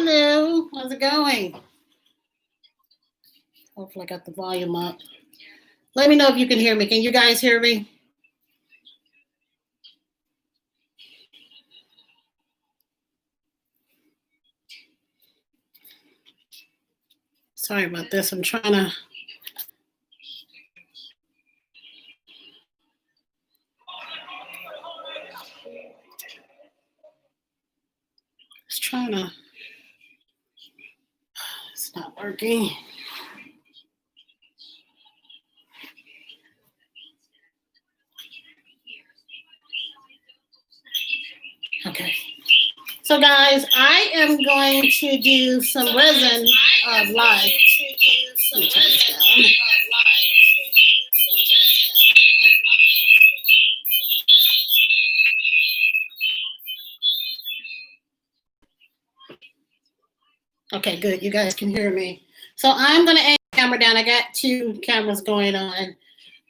Hello, how's it going? Hopefully I got the volume up. Let me know if you can hear me. Can you guys hear me? Sorry about this. I'm trying to. It's not working. Okay. So guys, I am going to do some resin live. Let me turn this down. Okay, good. You guys can hear me. So I'm going to aim the camera down. I got two cameras going on,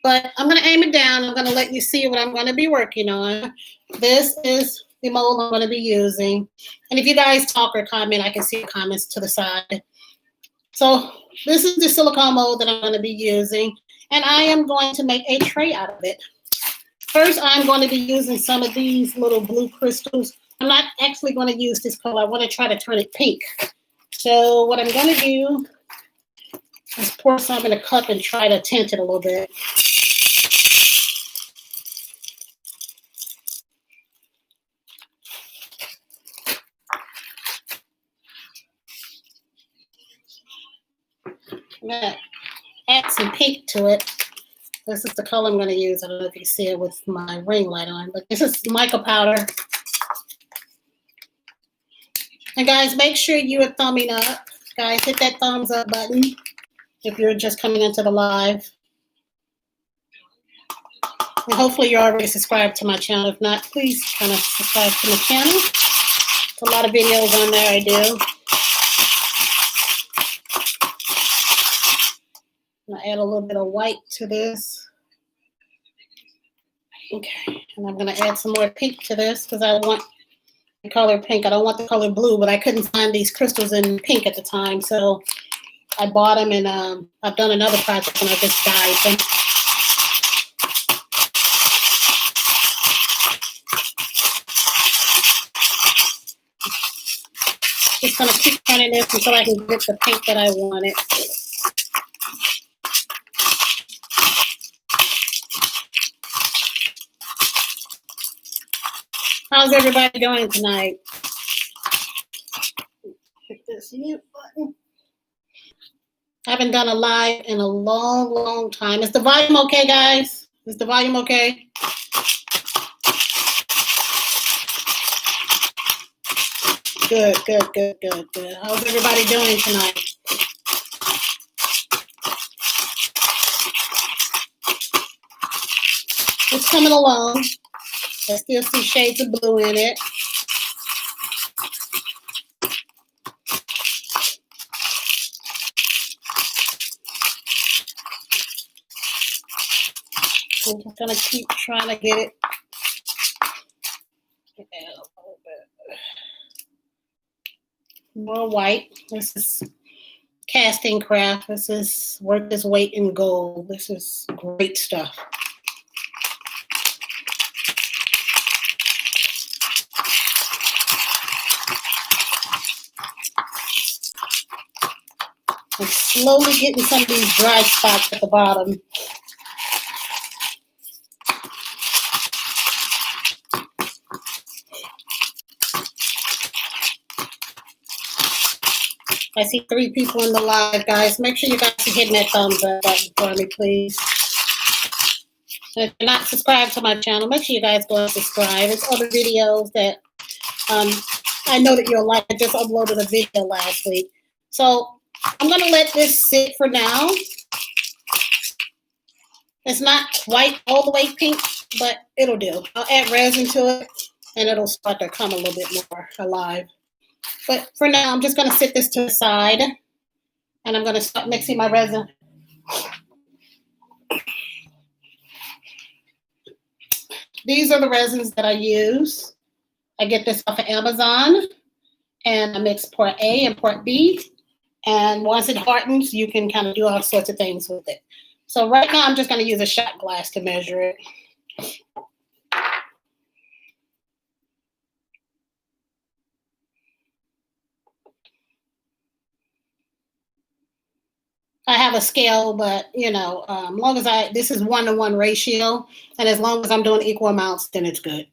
but I'm going to aim it down. I'm going to let you see what I'm going to be working on. This is the mold I'm going to be using. And if you guys talk or comment, I can see the comments to the side. So this is the silicone mold that I'm going to be using, and I am going to make a tray out of it. First, I'm going to be using some of these little blue crystals. I'm not actually going to use this color. I want to try to turn it pink. So what I'm going to do is pour some in a cup and try to tint it a little bit. I'm going to add some pink to it. This is the color I'm going to use. I don't know if you can see it with my ring light on, but this is mica powder. And guys, make sure you are thumbing up. Guys, hit that thumbs up button if you're just coming into the live. And hopefully you're already subscribed to my channel. If not, please kind of subscribe to my channel. There's a lot of videos on there I do. I'm going to add a little bit of white to this. Okay, and I'm going to add some more pink to this because I want the color pink. I don't want the color blue, but I couldn't find these crystals in pink at the time, so I bought them, and I've done another project and I just dyed them. Just going to keep turning this until I can get the pink that I wanted. How's everybody doing tonight? Hit this mute button. I haven't done a live in a long, long time. Is the volume okay, guys? Is the volume okay? Good, good, good, good, good. How's everybody doing tonight? It's coming along. I still see shades of blue in it. I'm just gonna keep trying to get it. Get that a little bit more white. This is casting craft. This is worth its weight in gold. This is great stuff. I'm slowly getting some of these dry spots at the bottom. I see 3 people in the live, guys. Make sure you guys are hitting that thumbs up button for me, please. And if you're not subscribed to my channel, make sure you guys go and subscribe. There's other videos that I know that you'll like. I just uploaded a video last week. So I'm going to let this sit for now. It's not quite all the way pink, but it'll do. I'll add resin to it, and it'll start to come a little bit more alive. But for now, I'm just going to sit this to the side, and I'm going to start mixing my resin. These are the resins that I use. I get this off of Amazon, And I mix port A and port B. And once it hardens, you can kind of do all sorts of things with it. So right now, I'm just going to use a shot glass to measure it. I have a scale, but long as this is 1-to-1 ratio, and as long as I'm doing equal amounts, then it's good.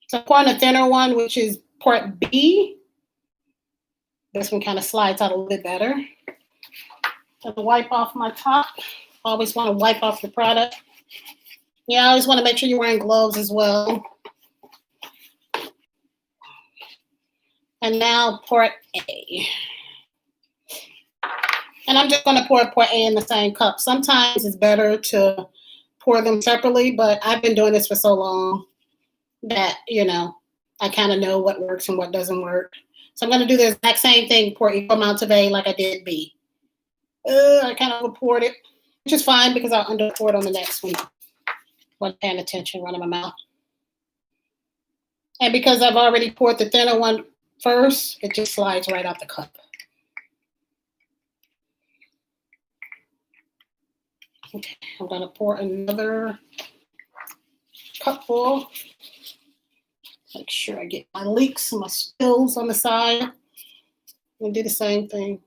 So pouring a thinner one, which is port B. This one kind of slides out a little bit better. So to wipe off my top, always want to wipe off the product. Yeah, I always want to make sure you're wearing gloves as well. And now port A. And I'm just going to pour port A in the same cup. Sometimes it's better to pour them separately, but I've been doing this for so long that, I kind of know what works and what doesn't work. So I'm going to do the exact same thing, pour equal amounts of A like I did B. I kind of over-poured it, which is fine because I'll under-pour it on the next one. Wasn't paying attention, running my mouth. And because I've already poured the thinner one first, it just slides right out the cup. Okay, I'm going to pour another cupful. Make sure I get my leaks and my spills on the side. And do the same thing.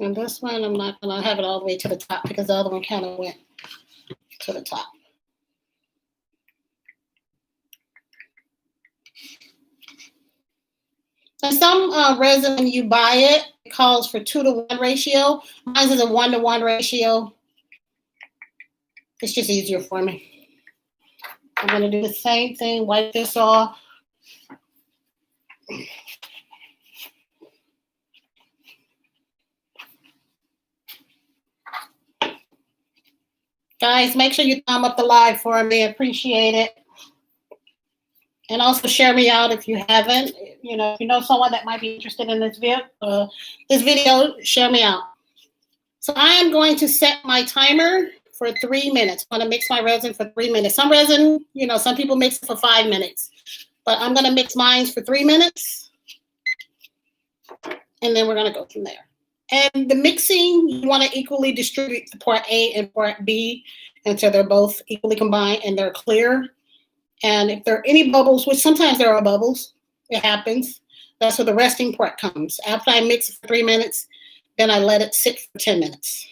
And this one, I'm not going to have it all the way to the top because the other one kind of went to the top. And some resin, when you buy it, it calls for 2-to-1 ratio. Mine is a 1-to-1 ratio. It's just easier for me. I'm going to do the same thing, wipe this off. Guys, make sure you thumb up the live for me. I appreciate it. And also share me out if you haven't. If you know someone that might be interested in this video, share me out. So I am going to set my timer for 3 minutes. I'm going to mix my resin for 3 minutes. Some resin, some people mix it for 5 minutes. But I'm going to mix mine for 3 minutes. And then we're going to go from there. And the mixing, you want to equally distribute the port A and port B until they're both equally combined and they're clear. And if there are any bubbles, which sometimes there are bubbles, it happens, that's where the resting part comes. After I mix it for 3 minutes, then I let it sit for 10 minutes.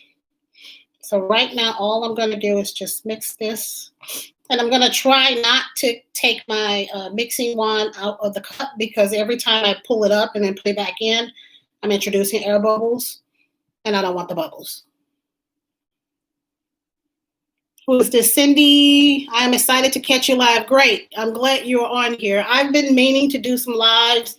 So right now, all I'm going to do is just mix this. And I'm going to try not to take my mixing wand out of the cup because every time I pull it up and then put it back in, I'm introducing air bubbles, and I don't want the bubbles. Who is this? Cindy. I'm excited to catch you live. Great. I'm glad you're on here. I've been meaning to do some lives.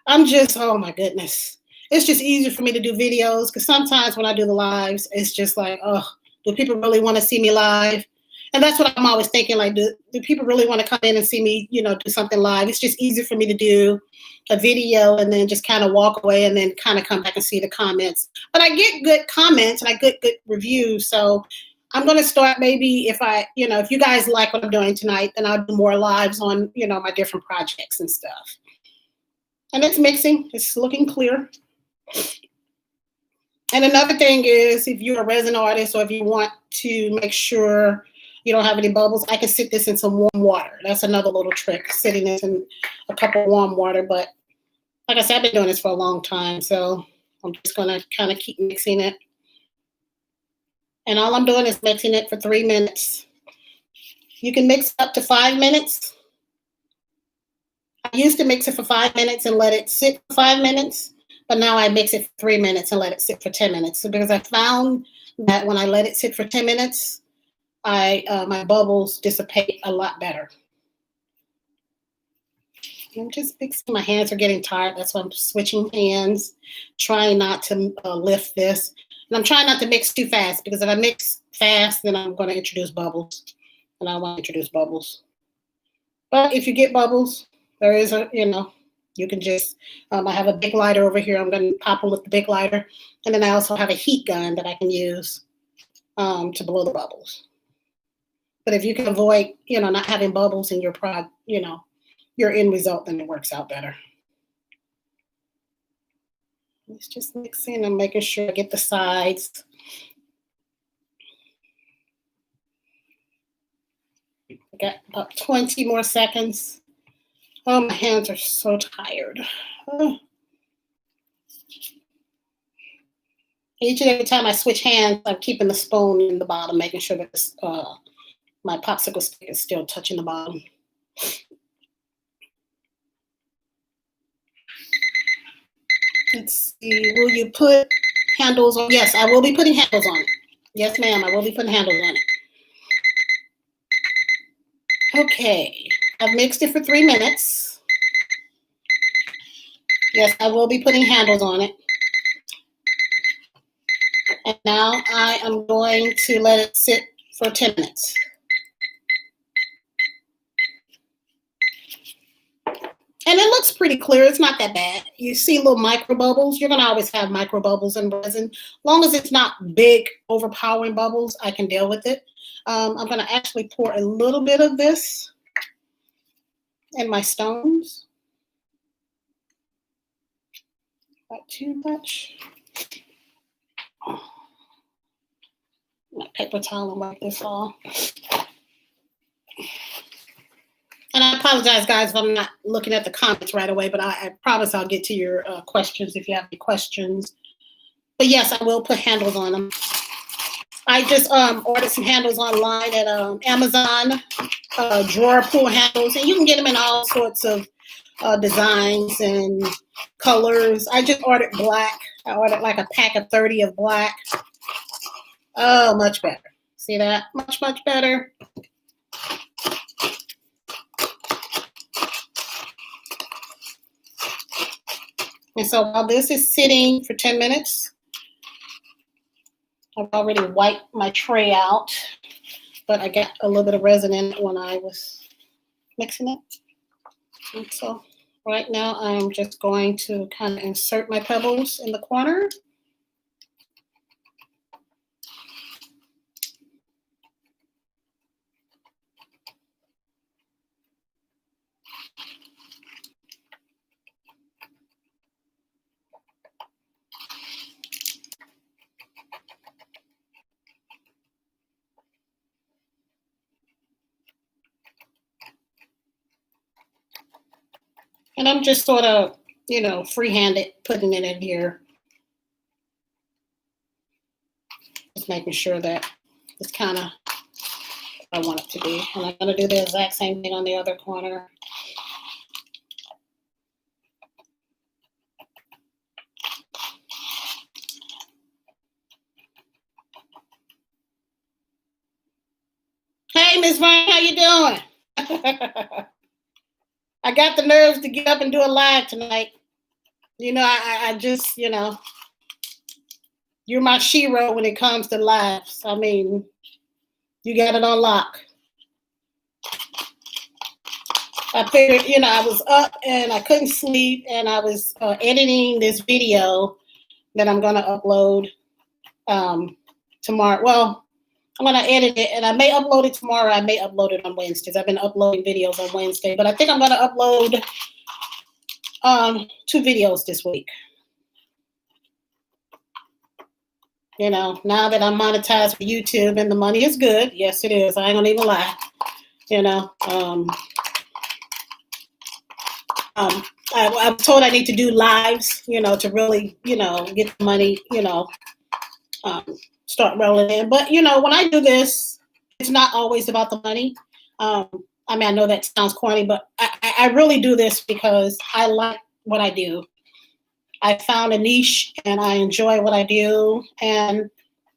Oh my goodness. It's just easier for me to do videos because sometimes when I do the lives, it's just like, oh, do people really want to see me live? And that's what I'm always thinking, like, do people really want to come in and see me, do something live? It's just easier for me to do a video and then just kind of walk away and then kind of come back and see the comments. But I get good comments and I get good reviews. So I'm going to start maybe if you guys like what I'm doing tonight, then I'll do more lives on, my different projects and stuff. And it's mixing. It's looking clear. And another thing is if you're a resin artist or if you want to make sure you don't have any bubbles, I can sit this in some warm water. That's another little trick, sitting this in a cup of warm water. But like I said, I've been doing this for a long time. So I'm just going to kind of keep mixing it. And all I'm doing is mixing it for 3 minutes. You can mix up to 5 minutes. I used to mix it for 5 minutes and let it sit for 5 minutes, but now I mix it for 3 minutes and let it sit for 10 minutes. So because I found that when I let it sit for 10 minutes, my bubbles dissipate a lot better. I'm just mixing. My hands are getting tired. That's why I'm switching hands, trying not to lift this. And I'm trying not to mix too fast because if I mix fast, then I'm going to introduce bubbles. And I want to introduce bubbles. But if you get bubbles, There is a, you can just, I have a big lighter over here. I'm going to pop them with the big lighter. And then I also have a heat gun that I can use to blow the bubbles. But if you can avoid, not having bubbles in your product, your end result, then it works out better. Let's just mixing and making sure I get the sides. I got about 20 more seconds. Oh, my hands are so tired. Oh. Each and every time I switch hands, I'm keeping the spoon in the bottom, making sure that this, my popsicle stick is still touching the bottom. Let's see, will you put handles on? Yes, I will be putting handles on it. Yes, ma'am, I will be putting handles on it. Okay, I've mixed it for 3 minutes. Yes, I will be putting handles on it. And now I am going to let it sit for 10 minutes. And it looks pretty clear. It's not that bad. You see little micro bubbles. You're going to always have micro bubbles in resin. As long as it's not big, overpowering bubbles, I can deal with it. I'm going to actually pour a little bit of this in my stones. Not too much. My paper towel and wipe this off. And I apologize, guys, if I'm not looking at the comments right away, but I promise I'll get to your questions if you have any questions. But yes, I will put handles on them. I just ordered some handles online at Amazon, drawer pull handles, and you can get them in all sorts of designs and colors. I just ordered black. I ordered like a pack of 30 of black. Oh, much better. See that? Much, much better. And so while this is sitting for 10 minutes, I've already wiped my tray out, but I got a little bit of resin in it when I was mixing it. And so right now I'm just going to kind of insert my pebbles in the corner. And I'm just sort of, free-handed putting it in here. Just making sure that it's kind of what I want it to be. And I'm going to do the exact same thing on the other corner. Hey, Miss Vine, how you doing? I got the nerves to get up and do a live tonight. I just, you're my shero when it comes to lives. I mean, you got it on lock. I figured, I was up and I couldn't sleep, and I was editing this video that I'm going to upload tomorrow. Well, I'm going to edit it, and I may upload it tomorrow. I may upload it on Wednesdays. I've been uploading videos on Wednesday, but I think I'm going to upload 2 videos this week. Now that I'm monetized for YouTube and the money is good. Yes, it is. I ain't going to even lie. I was told I need to do lives, to really, get the money, start rolling in. But, when I do this, it's not always about the money. I know that sounds corny, but I really do this because I like what I do. I found a niche and I enjoy what I do. And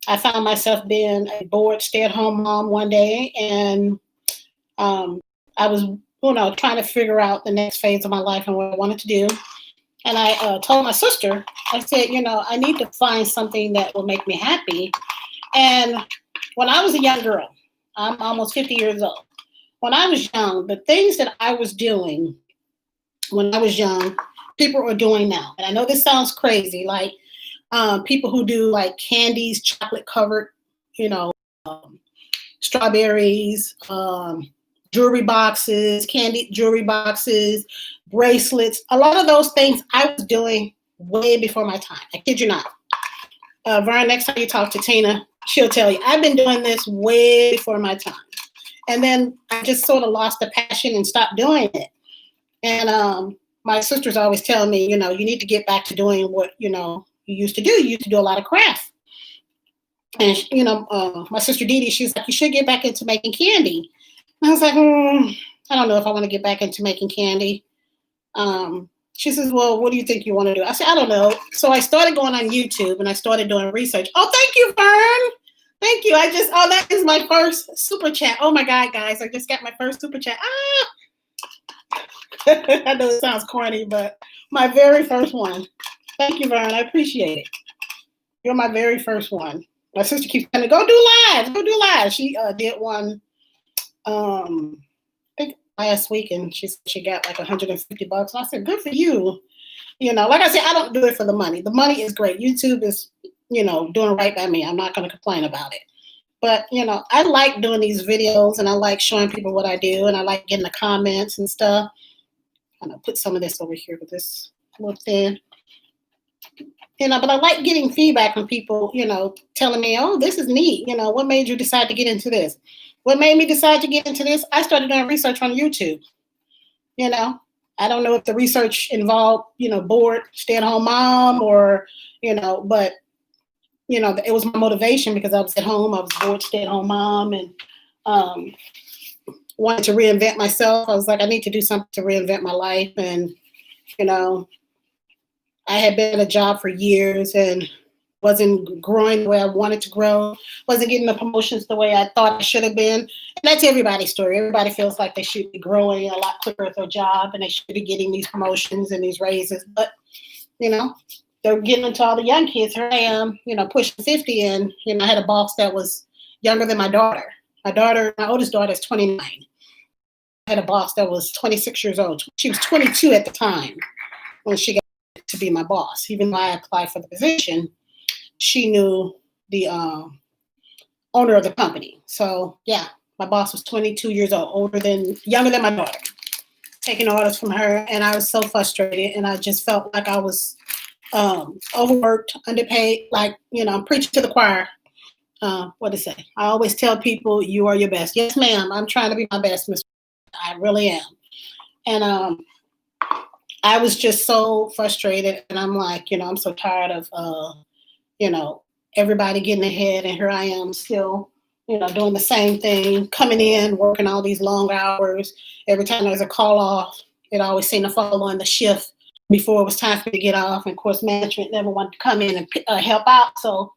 I found myself being a bored stay-at-home mom one day. And I was, trying to figure out the next phase of my life and what I wanted to do. And I told my sister, I said, I need to find something that will make me happy. And when I was a young girl, I'm almost 50 years old. When I was young, the things that I was doing when I was young, people are doing now. And I know this sounds crazy, like people who do like candies, chocolate covered, you know, strawberries, jewelry boxes, candy jewelry boxes, bracelets. A lot of those things I was doing way before my time. I kid you not. Vern, next time you talk to Tina, she'll tell you, I've been doing this way before my time. And then I just sort of lost the passion and stopped doing it. And my sister's always telling me, you know, you need to get back to doing what, you know, you used to do. You used to do a lot of craft. And, you know, my sister Dee Dee, she's like, you should get back into making candy. And I was like, I don't know if I want to get back into making candy. She says, well, what do you think you want to do? I said, I don't know. So I started going on YouTube and I started doing research. Oh, thank you, Vern. Thank you. That is my first super chat. Oh my God, guys, I just got my first super chat. I know it sounds corny, but my very first one. Thank you, Vern. I appreciate it. You're my very first one. My sister keeps telling me, go do live. She did one, I think last week, and she got like $150. I said, good for you. You know, like I said, I don't do it for the money. The money is great. YouTube is, you know, doing right by me. I'm not going to complain about it. But, you know, I like doing these videos and I like showing people what I do and I like getting the comments and stuff. I'm going to put some of this over here with this little thin. You know, but I like getting feedback from people, you know, telling me, oh, this is neat. You know, what made you decide to get into this? What made me decide to get into this? I started doing research on YouTube. You know, I don't know if the research involved, you know, bored, stay-at-home mom or, you know, but, you know, it was my motivation because I was at home. I was bored, stay-at-home mom and wanted to reinvent myself. I was like, I need to do something to reinvent my life. And, you know, I had been at a job for years and wasn't growing the way I wanted to grow, wasn't getting the promotions the way I thought I should have been. And that's everybody's story. Everybody feels like they should be growing a lot quicker at their job and they should be getting these promotions and these raises. But, you know, they're getting into all the young kids. Here I am, you know, pushing 50 and, you know, I had a boss that was younger than my daughter. My oldest daughter is 29. I had a boss that was 26 years old. She was 22 at the time when she got to be my boss. Even though I applied for the position, she knew the owner of the company. So yeah, my boss was 22 years old, younger than my daughter, taking orders from her. And I was so frustrated and I just felt like I was overworked, underpaid, like, you know, I'm preaching to the choir. What to say? I always tell people, you are your best. Yes, ma'am. I'm trying to be my best, Miss. I really am. And I was just so frustrated, and I'm like, you know, I'm so tired of, you know, everybody getting ahead, and here I am still, you know, doing the same thing, coming in, working all these long hours. Every time there's a call off, it always seemed to fall on the shift before it was time for me to get off. And of course, management never wanted to come in and help out, so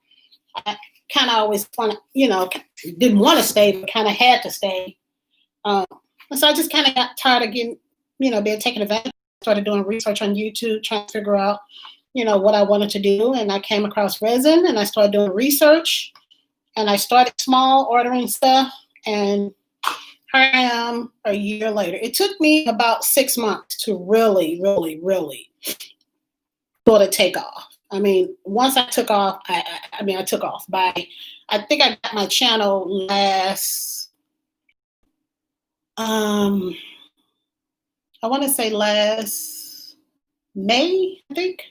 I kind of always didn't want to stay, but kind of had to stay. And so I just kind of got tired of getting, you know, being taken advantage. Started doing research on YouTube, trying to figure out, you know, what I wanted to do. And I came across resin and I started doing research and I started small, ordering stuff. And here I am a year later. It took me about 6 months to really, really, really sort of take off. I mean, once I took off, I took off I think I got my channel last, I want to say last May, I think.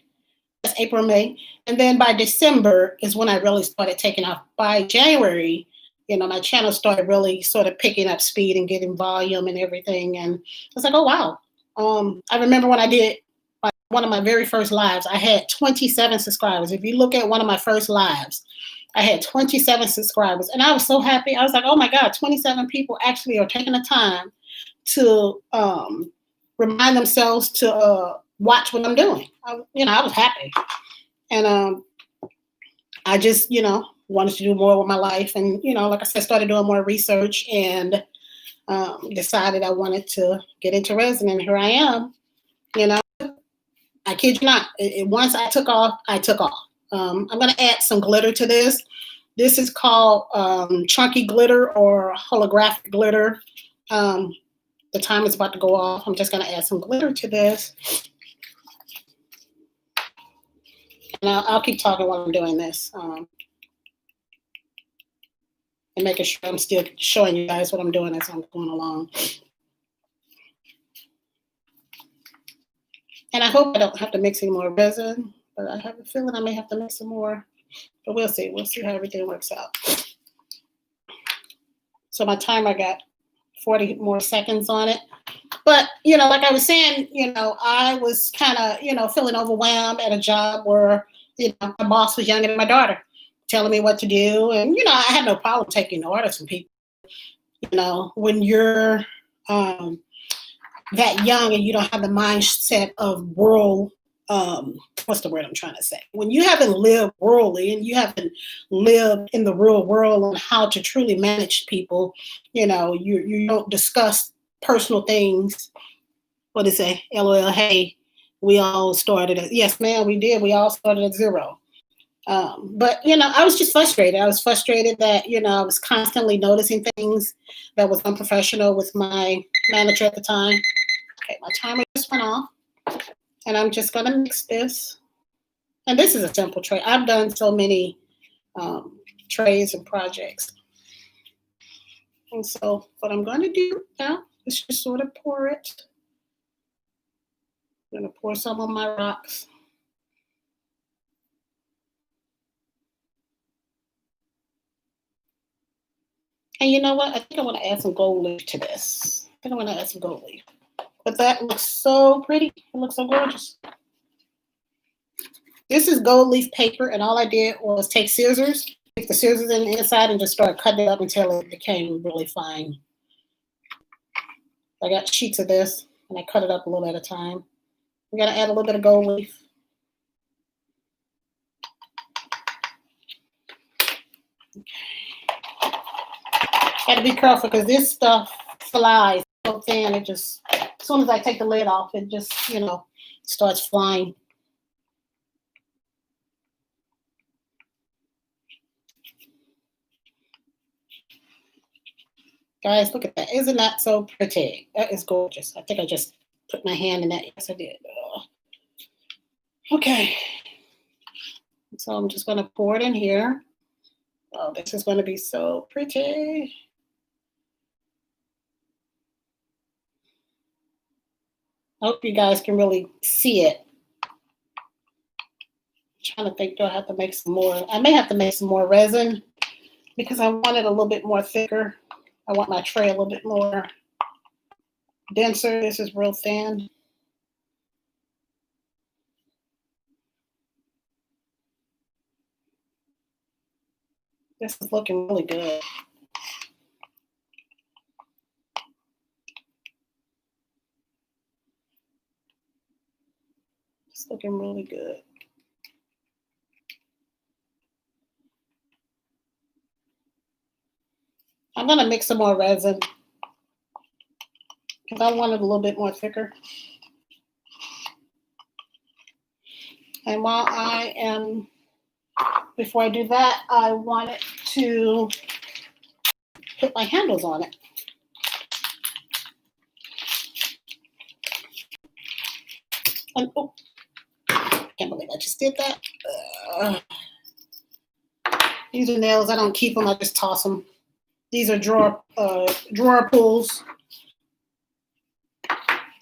That's April, May. And then by December is when I really started taking off. By January, you know, my channel started really sort of picking up speed and getting volume and everything. And I was like, oh, wow. I remember when I did one of my very first lives, I had 27 subscribers. If you look at one of my first lives, I had 27 subscribers. And I was so happy. I was like, oh, my God, 27 people actually are taking the time to remind themselves to watch what I'm doing. I was happy. And I just, you know, wanted to do more with my life. And, you know, like I said, started doing more research and decided I wanted to get into resin. And here I am, you know. I kid you not. Once I took off, I took off. I'm going to add some glitter to this. This is called chunky glitter or holographic glitter. The timer's about to go off. I'm just going to add some glitter to this. And I'll keep talking while I'm doing this. And making sure I'm still showing you guys what I'm doing as I'm going along. And I hope I don't have to mix any more resin, but I have a feeling I may have to mix some more. But we'll see. We'll see how everything works out. So my timer got 40 more seconds on it. But, like I was saying, I was kind of, feeling overwhelmed at a job where, my boss was younger than my daughter, telling me what to do. And, I had no problem taking orders from people. When you're that young and you don't have the mindset of rural, what's the word I'm trying to say? When you haven't lived rurally and you haven't lived in the real world on how to truly manage people, you don't discuss personal things. What did it say? LOL, hey, we all started at, yes, ma'am, we did. We all started at zero. But, I was just frustrated. I was frustrated that, I was constantly noticing things that was unprofessional with my manager at the time. Okay, my timer just went off. And I'm just going to mix this. And this is a simple tray. I've done so many trays and projects. And so what I'm going to do now is just sort of pour it. I'm going to pour some on my rocks. And you know what? I think I want to add some gold leaf to this. I think I want to add some gold leaf. But that looks so pretty. It looks so gorgeous. This is gold leaf paper, and all I did was take scissors, stick the scissors in the inside, and just start cutting it up until it became really fine. I got sheets of this, and I cut it up a little at a time. I'm going to add a little bit of gold leaf. Got to be careful because this stuff flies so thin. It just, as soon as I take the lid off, it just, starts flying. Guys, look at that. Isn't that so pretty? That is gorgeous. I think I just put my hand in that. Yes, I did. Okay. So I'm just going to pour it in here. Oh, this is going to be so pretty. I hope you guys can really see it. I'm trying to think, do I have to make some more? I may have to make some more resin because I want it a little bit more thicker. I want my tray a little bit more denser. This is real thin. This is looking really good. It's looking really good. I'm going to mix some more resin because I want it a little bit more thicker. And while I am, before I do that, I wanted to put my handles on it. And oh, I can't believe I just did that. These are nails. I don't keep them. I just toss them. These are drawer pulls.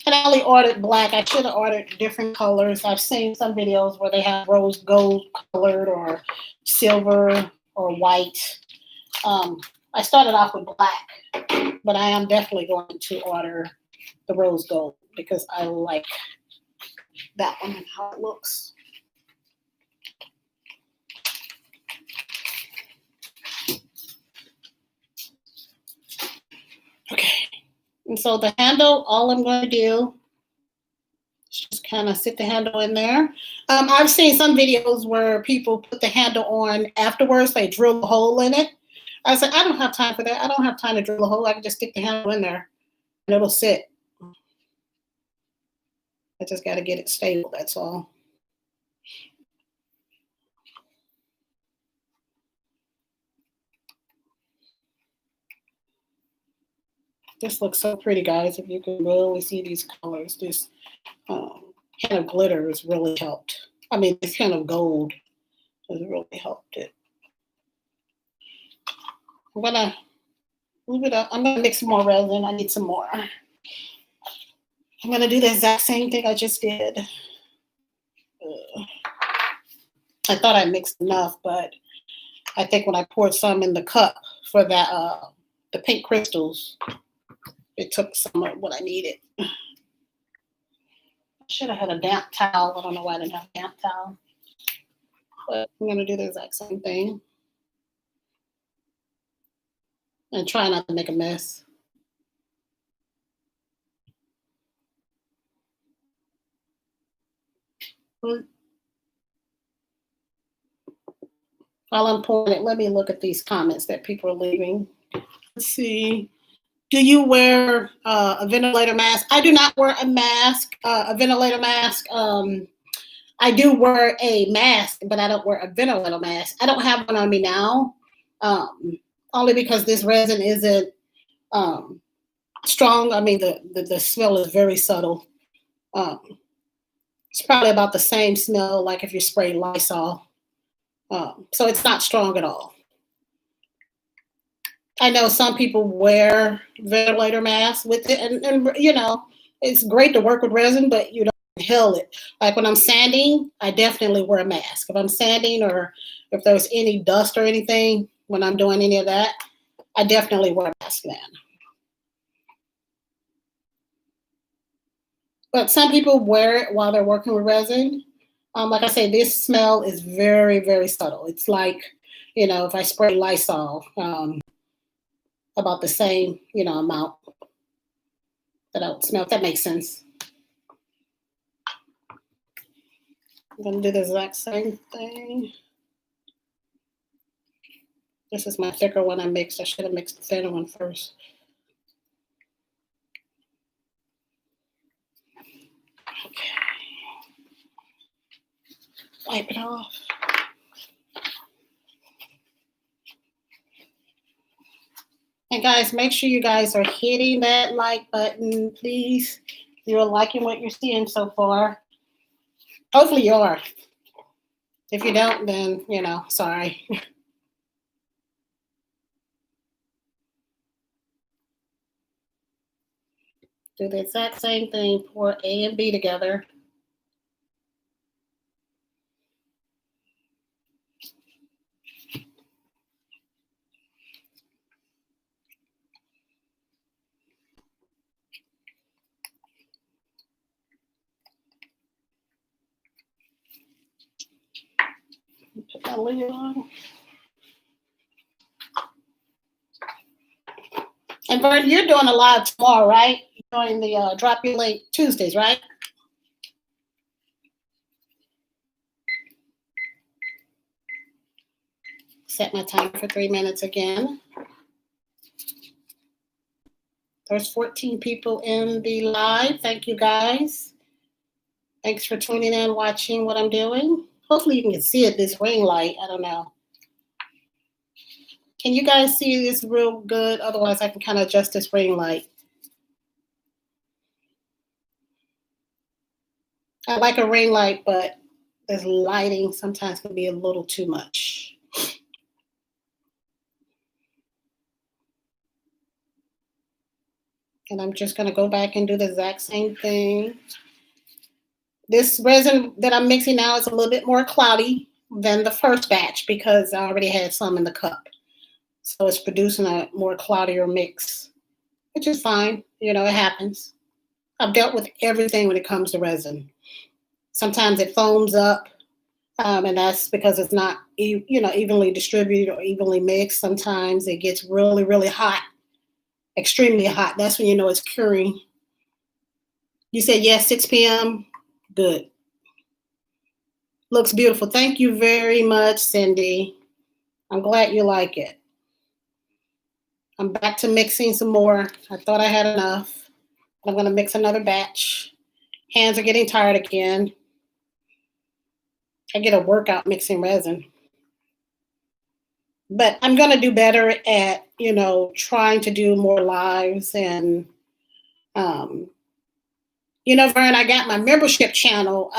And I only ordered black. I should have ordered different colors. I've seen some videos where they have rose gold colored or silver or white. I started off with black, but I am definitely going to order the rose gold because I like that one and how it looks. Okay. And so the handle, all I'm going to do is just kind of sit the handle in there. I've seen some videos where people put the handle on afterwards. They drill a hole in it. I said, I don't have time for that. I don't have time to drill a hole. I can just stick the handle in there and it'll sit. I just got to get it stable, that's all. This looks so pretty, guys. If you can really see these colors, this kind of glitter has really helped. I mean, this kind of gold has really helped it. I'm gonna move it up. I'm gonna mix some more resin. I need some more. I'm gonna do the exact same thing I just did. I thought I mixed enough, but I think when I poured some in the cup for that, the pink crystals, it took some of what I needed. I should have had a damp towel. I don't know why I didn't have a damp towel. But I'm gonna do the exact same thing. And try not to make a mess. While I'm pouring it, let me look at these comments that people are leaving. Let's see. Do you wear a ventilator mask? I do not wear a mask, a ventilator mask. I do wear a mask, but I don't wear a ventilator mask. I don't have one on me now, only because this resin isn't strong. I mean, the smell is very subtle. It's probably about the same smell like if you spray Lysol. So it's not strong at all. I know some people wear ventilator masks with it, and you know, it's great to work with resin, but you don't inhale it. Like when I'm sanding, I definitely wear a mask. If I'm sanding or if there's any dust or anything, when I'm doing any of that, I definitely wear a mask then. But some people wear it while they're working with resin. Like I say, this smell is very, very subtle. It's like, you know, if I spray Lysol, about the same, you know, amount that I would smell, if that makes sense. I'm gonna do the exact same thing. This is my thicker one I mixed. I should have mixed the thinner one first. Okay. Wipe it off. And guys, make sure you guys are hitting that like button, please. If you're liking what you're seeing so far. Hopefully you are. If you don't, then, you know, sorry. Do the exact same thing. Pour A and B together. Put my lid on. And Vern, you're doing a live tomorrow, right? You're doing the Drop Your Link Tuesdays, right? Set my timer for 3 minutes again. There's 14 people in the live. Thank you, guys. Thanks for tuning in, watching what I'm doing. Hopefully you can see it, this ring light. I don't know. Can you guys see this real good? Otherwise, I can kind of adjust this ring light. I like a ring light, but this lighting sometimes can be a little too much. And I'm just going to go back and do the exact same thing. This resin that I'm mixing now is a little bit more cloudy than the first batch because I already had some in the cup. So it's producing a more cloudier mix, which is fine. You know, it happens. I've dealt with everything when it comes to resin. Sometimes it foams up, and that's because it's not, you know, evenly distributed or evenly mixed. Sometimes it gets really, really hot, extremely hot. That's when you know it's curing. You said yes, 6 p.m. Good. Looks beautiful. Thank you very much, Cindy. I'm glad you like it. I'm back to mixing some more. I thought I had enough. I'm going to mix another batch. Hands are getting tired again. I get a workout mixing resin. But I'm going to do better at, trying to do more lives. And, um, Vern, I got my membership channel.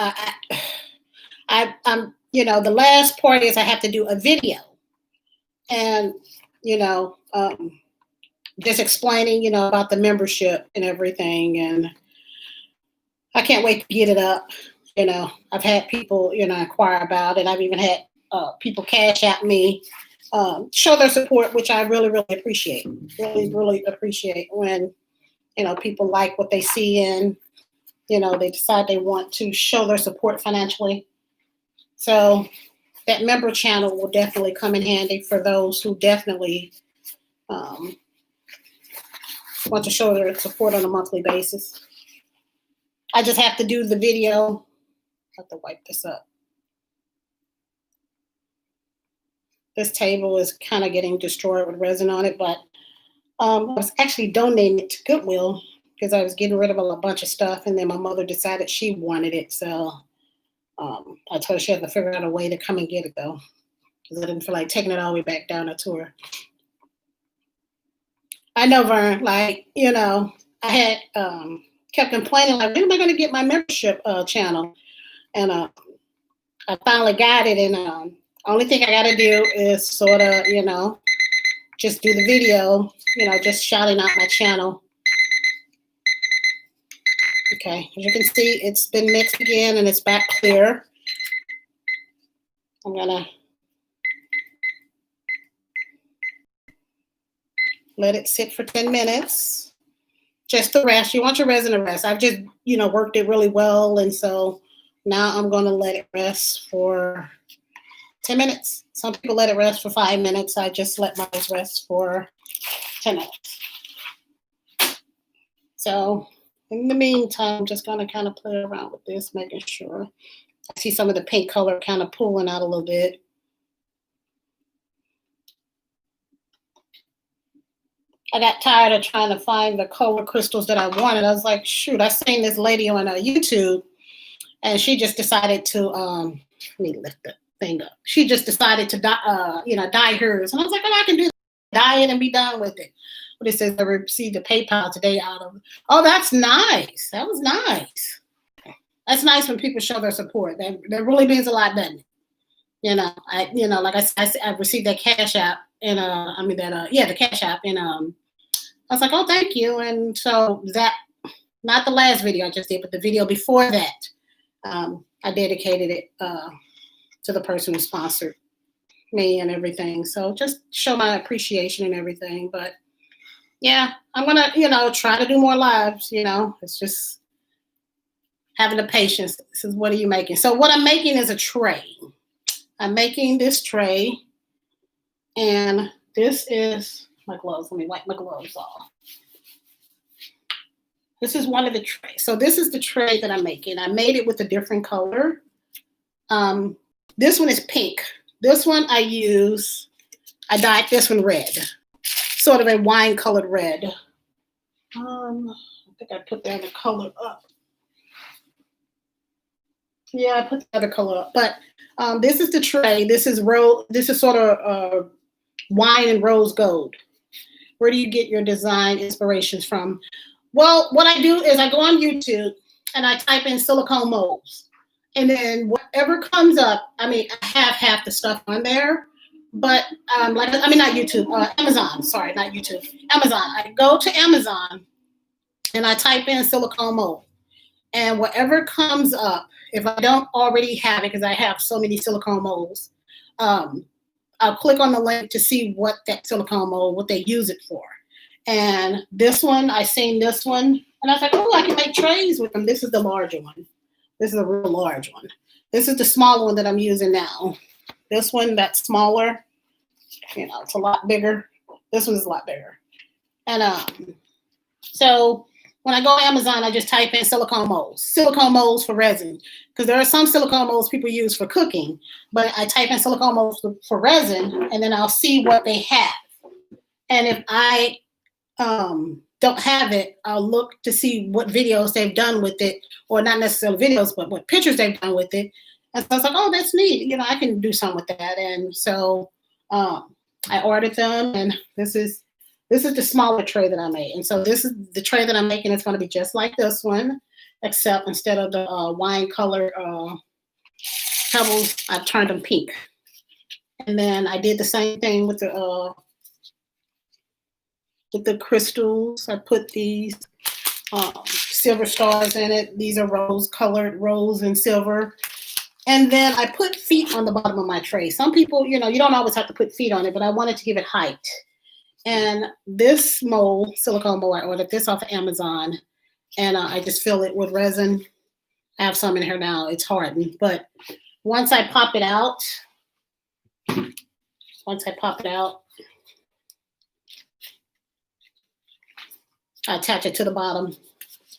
The last part is I have to do a video and, you know, um, just explaining, about the membership and everything. And I can't wait to get it up. I've had people, inquire about it. I've even had people cash at me, show their support, which I really, really appreciate. Really, really appreciate when, people like what they see and, they decide they want to show their support financially. So that member channel will definitely come in handy for those who definitely want to show their support on a monthly basis. I just have to do the video. I have to wipe this up. This table is kind of getting destroyed with resin on it, but I was actually donating it to Goodwill because I was getting rid of a bunch of stuff, and then my mother decided she wanted it. So I told her she had to figure out a way to come and get it, though, because I didn't feel like taking it all the way back down to her. I know, Vern, I had kept complaining, like, when am I going to get my membership channel? And I finally got it, and only thing I got to do is sort of, just do the video, just shouting out my channel. Okay, as you can see, it's been mixed again, and it's back clear. I'm going to let it sit for 10 minutes. Just to rest. You want your resin to rest. I've just, worked it really well, and so now I'm going to let it rest for 10 minutes. Some people let it rest for 5 minutes. I just let mine rest for 10 minutes. So in the meantime, I'm just going to kind of play around with this, making sure. I see some of the pink color kind of pulling out a little bit. I got tired of trying to find the color crystals that I wanted. I was like, shoot, I seen this lady on YouTube, and she just decided to, let me lift the thing up. She just decided to dye hers. And I was like, oh, I can do that. Dye it and be done with it. But it says I received a PayPal today out of it. Oh, that's nice. That was nice. That's nice when people show their support. That really means a lot, doesn't it? Like I said, I received that Cash App, and the Cash App, and I was like, oh, thank you. And so that, not the last video I just did, but the video before that, I dedicated it to the person who sponsored me and everything. So just show my appreciation and everything. But yeah, I'm gonna, try to do more lives. It's just having the patience. This is, what are you making? So what I'm making is a tray. I'm making this tray, and this is my gloves. Let me wipe my gloves off. This is one of the trays. So this is the tray that I'm making. I made it with a different color. This one is pink. This one I dyed this one red, sort of a wine colored red. I think I put the other color up. Yeah, I put the other color up. But this is the tray. This is sort of wine and rose gold. Where do you get your design inspirations from? Well, what I do is I go on YouTube and I type in silicone molds. And then whatever comes up, I have half the stuff on there. But not YouTube, Amazon. Sorry, not YouTube. Amazon. I go to Amazon and I type in silicone mold. And whatever comes up, if I don't already have it, because I have so many silicone molds, I'll click on the link to see what that silicone mold, what they use it for. And this one, I seen this one, and I was like, oh, I can make trays with them. This is the larger one. This is a real large one. This is the smaller one that I'm using now. This one, that's smaller, it's a lot bigger. This one's a lot bigger. And so when I go on Amazon, I just type in silicone molds for resin, because there are some silicone molds people use for cooking, but I type in silicone molds for resin, and then I'll see what they have. And if I don't have it, I'll look to see what videos they've done with it, or not necessarily videos, but what pictures they've done with it. And so I was like, oh, that's neat. I can do something with that. And so I I ordered them, and this is the smaller tray that I made. And so this is the tray that I'm making. It's going to be just like this one, except instead of the wine color pebbles, I've turned them pink. And then I did the same thing with the crystals. I put these silver stars in it. These are rose colored, rose and silver. And then I put feet on the bottom of my tray. Some people, you don't always have to put feet on it, but I wanted to give it height. And this mold, silicone mold, I ordered this off of Amazon. And I just fill it with resin. I have some in here now. It's hardened. But once I pop it out, I attach it to the bottom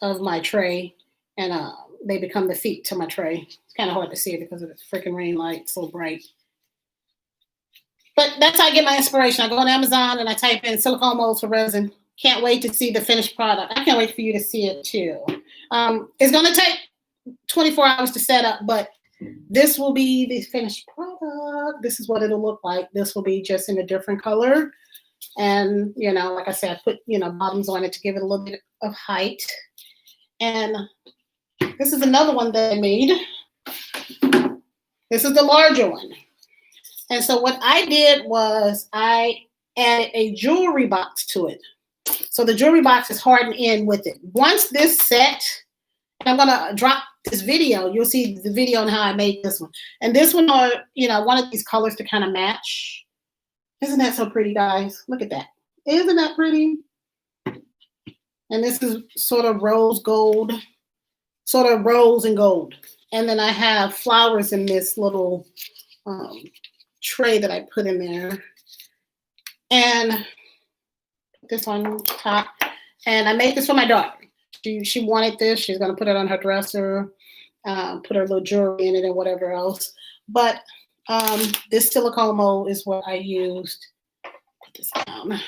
of my tray, and they become the feet to my tray. It's kind of hard to see it because of the freaking ring light. It's so bright. But that's how I get my inspiration. I go on Amazon and I type in silicone molds for resin. Can't wait to see the finished product. I can't wait for you to see it too. It's going to take 24 hours to set up, but this will be the finished product. This is what it'll look like. This will be just in a different color. And, like I said, I put, bottoms on it to give it a little bit of height. And this is another one that I made. This is the larger one. And so what I did was I added a jewelry box to it. So the jewelry box is hardened in with it. Once this set, and I'm going to drop this video, you'll see the video on how I made this one. And this one, I wanted these colors to kind of match. Isn't that so pretty, guys? Look at that. Isn't that pretty? And this is sort of rose gold, sort of rose and gold. And then I have flowers in this little tray that I put in there. And this on top. And I made this for my daughter. She wanted this. She's going to put it on her dresser, put her little jewelry in it and whatever else. But this silicone mold is what I used. Put this down.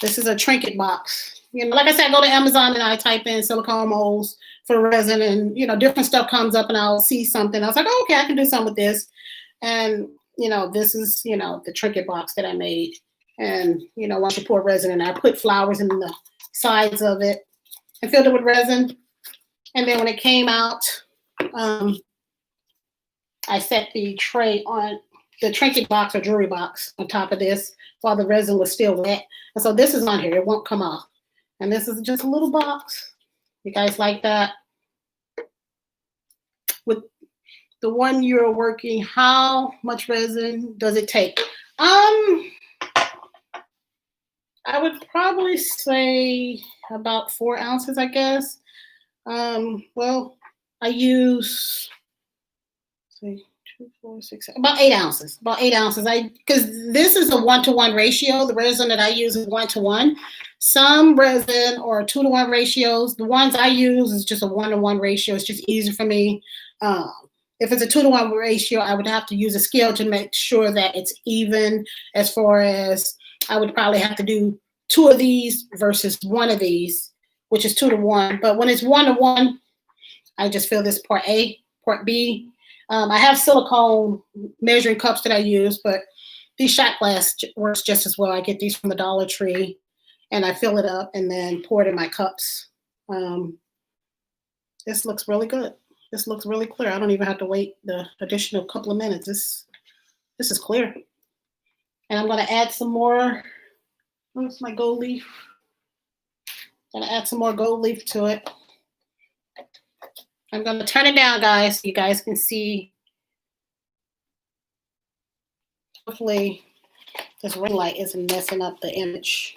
This is a trinket box. Like I said, I go to Amazon and I type in silicone molds for resin, and different stuff comes up, and I'll see something. I was like, oh, okay, I can do something with this. And this is the trinket box that I made. And once you pour resin in there, I put flowers in the sides of it and filled it with resin. And then when it came out, I set the tray on the trinket box or jewelry box on top of this while the resin was still wet. And so this is on here. It won't come off. And this is just a little box. You guys like that? With the one you're working, how much resin does it take? I would probably say about 4 ounces, I guess. Well, I use, say, 2, 4, 6, about 8 ounces. About 8 ounces. Because this is a 1-to-1 ratio. The resin that I use is 1-to-1. Some resin or 2-to-1 ratios. The ones I use is just a 1-to-1 ratio. It's just easier for me. If it's a 2-to-1 ratio, I would have to use a scale to make sure that it's even, as far as I would probably have to do 2 of these versus 1 of these, which is 2-to-1. But when it's 1-to-1, I just fill this part A, part B. I have silicone measuring cups that I use, but these shot glass works just as well. I get these from the Dollar Tree, and I fill it up and then pour it in my cups. This looks really good. This looks really clear. I don't even have to wait the additional couple of minutes. This is clear. And I'm going to add some more. Where's my gold leaf? I'm going to add some more gold leaf to it. I'm going to turn it down, guys, so you guys can see. Hopefully, this ring light isn't messing up the image.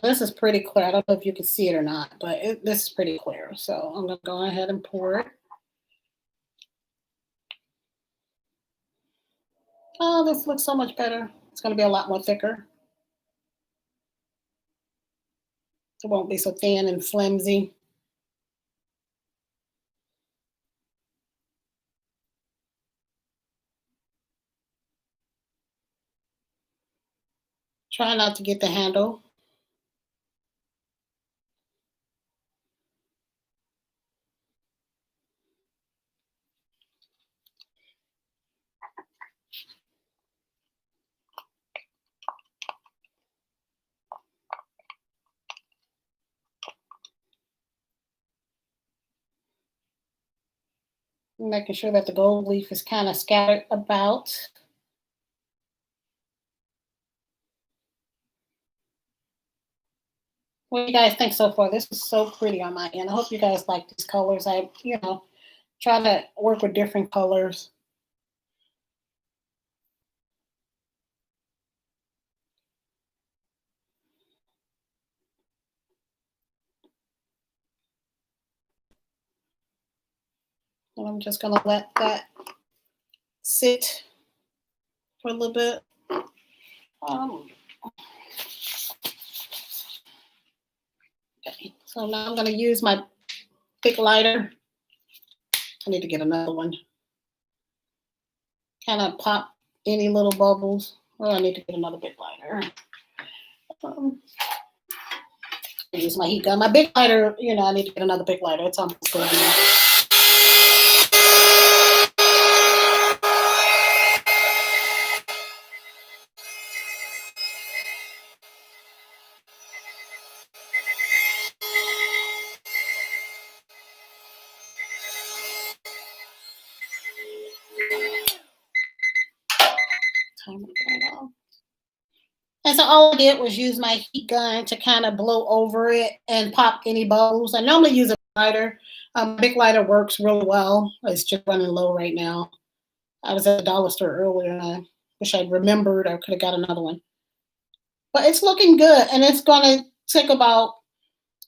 This is pretty clear. I don't know if you can see it or not, but this is pretty clear. So I'm going to go ahead and pour it. Oh, this looks so much better. It's going to be a lot more thicker. It won't be so thin and flimsy. Try not to get the handle. Making sure that the gold leaf is kind of scattered about. What do you guys think so far? This is so pretty on my end. I hope you guys like these colors. I, try to work with different colors. And I'm just gonna let that sit for a little bit. Okay, so now I'm gonna use my big lighter. I need to get another one. Kind of pop any little bubbles. Oh, I need to get another big lighter. Use my heat gun. My big lighter, I need to get another big lighter. It's almost good now. And so all I did was use my heat gun to kind of blow over it and pop any bubbles. I normally use a lighter. Big lighter works really well. It's just running low right now. I was at the dollar store earlier and I wish I'd remembered I could have got another one. But it's looking good, and it's going to take about,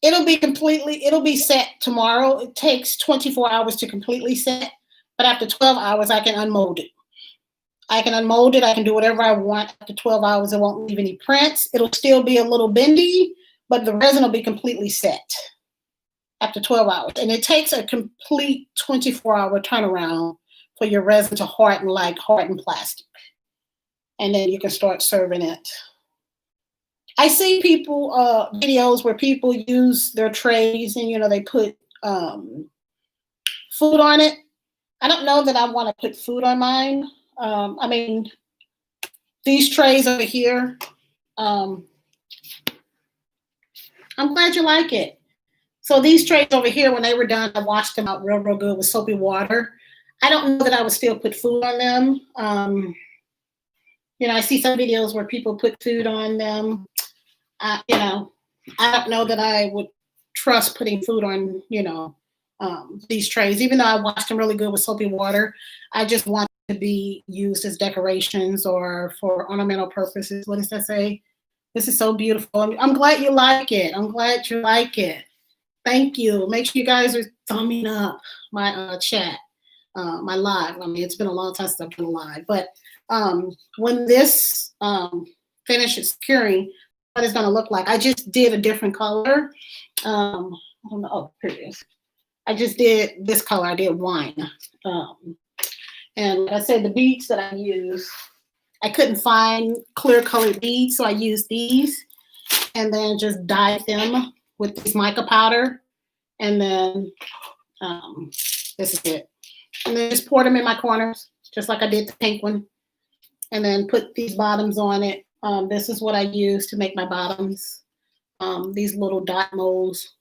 it'll be set tomorrow. It takes 24 hours to completely set, but after 12 hours, I can unmold it. I can unmold it. I can do whatever I want. After 12 hours, it won't leave any prints. It'll still be a little bendy, but the resin will be completely set after 12 hours. And it takes a complete 24-hour turnaround for your resin to harden like hardened plastic. And then you can start serving it. I see people, videos where people use their trays and, they put food on it. I don't know that I want to put food on mine. I mean, these trays over here, I'm glad you like it. So these trays over here, when they were done, I washed them out real good with soapy water. I don't know that I would still put food on them. I see some videos where people put food on them. I don't know that I would trust putting food on, these trays. Even though I washed them really good with soapy water, I just want to be used as decorations or for ornamental purposes. What does that say? This is so beautiful. I'm glad you like it. I'm glad you like it. Thank you. Make sure you guys are thumbing up my chat, my live. I mean, it's been a long time since I've been live. But when this finishes curing, what it's going to look like. I just did a different color. I don't know. Oh, here it is. I just did this color. I did wine. And like I said, the beads that I use, I couldn't find clear colored beads, so I used these and then just dyed them with this mica powder. And then this is it. And then just poured them in my corners, just like I did the pink one. And then put these bottoms on it. This is what I use to make my bottoms. These little dot molds.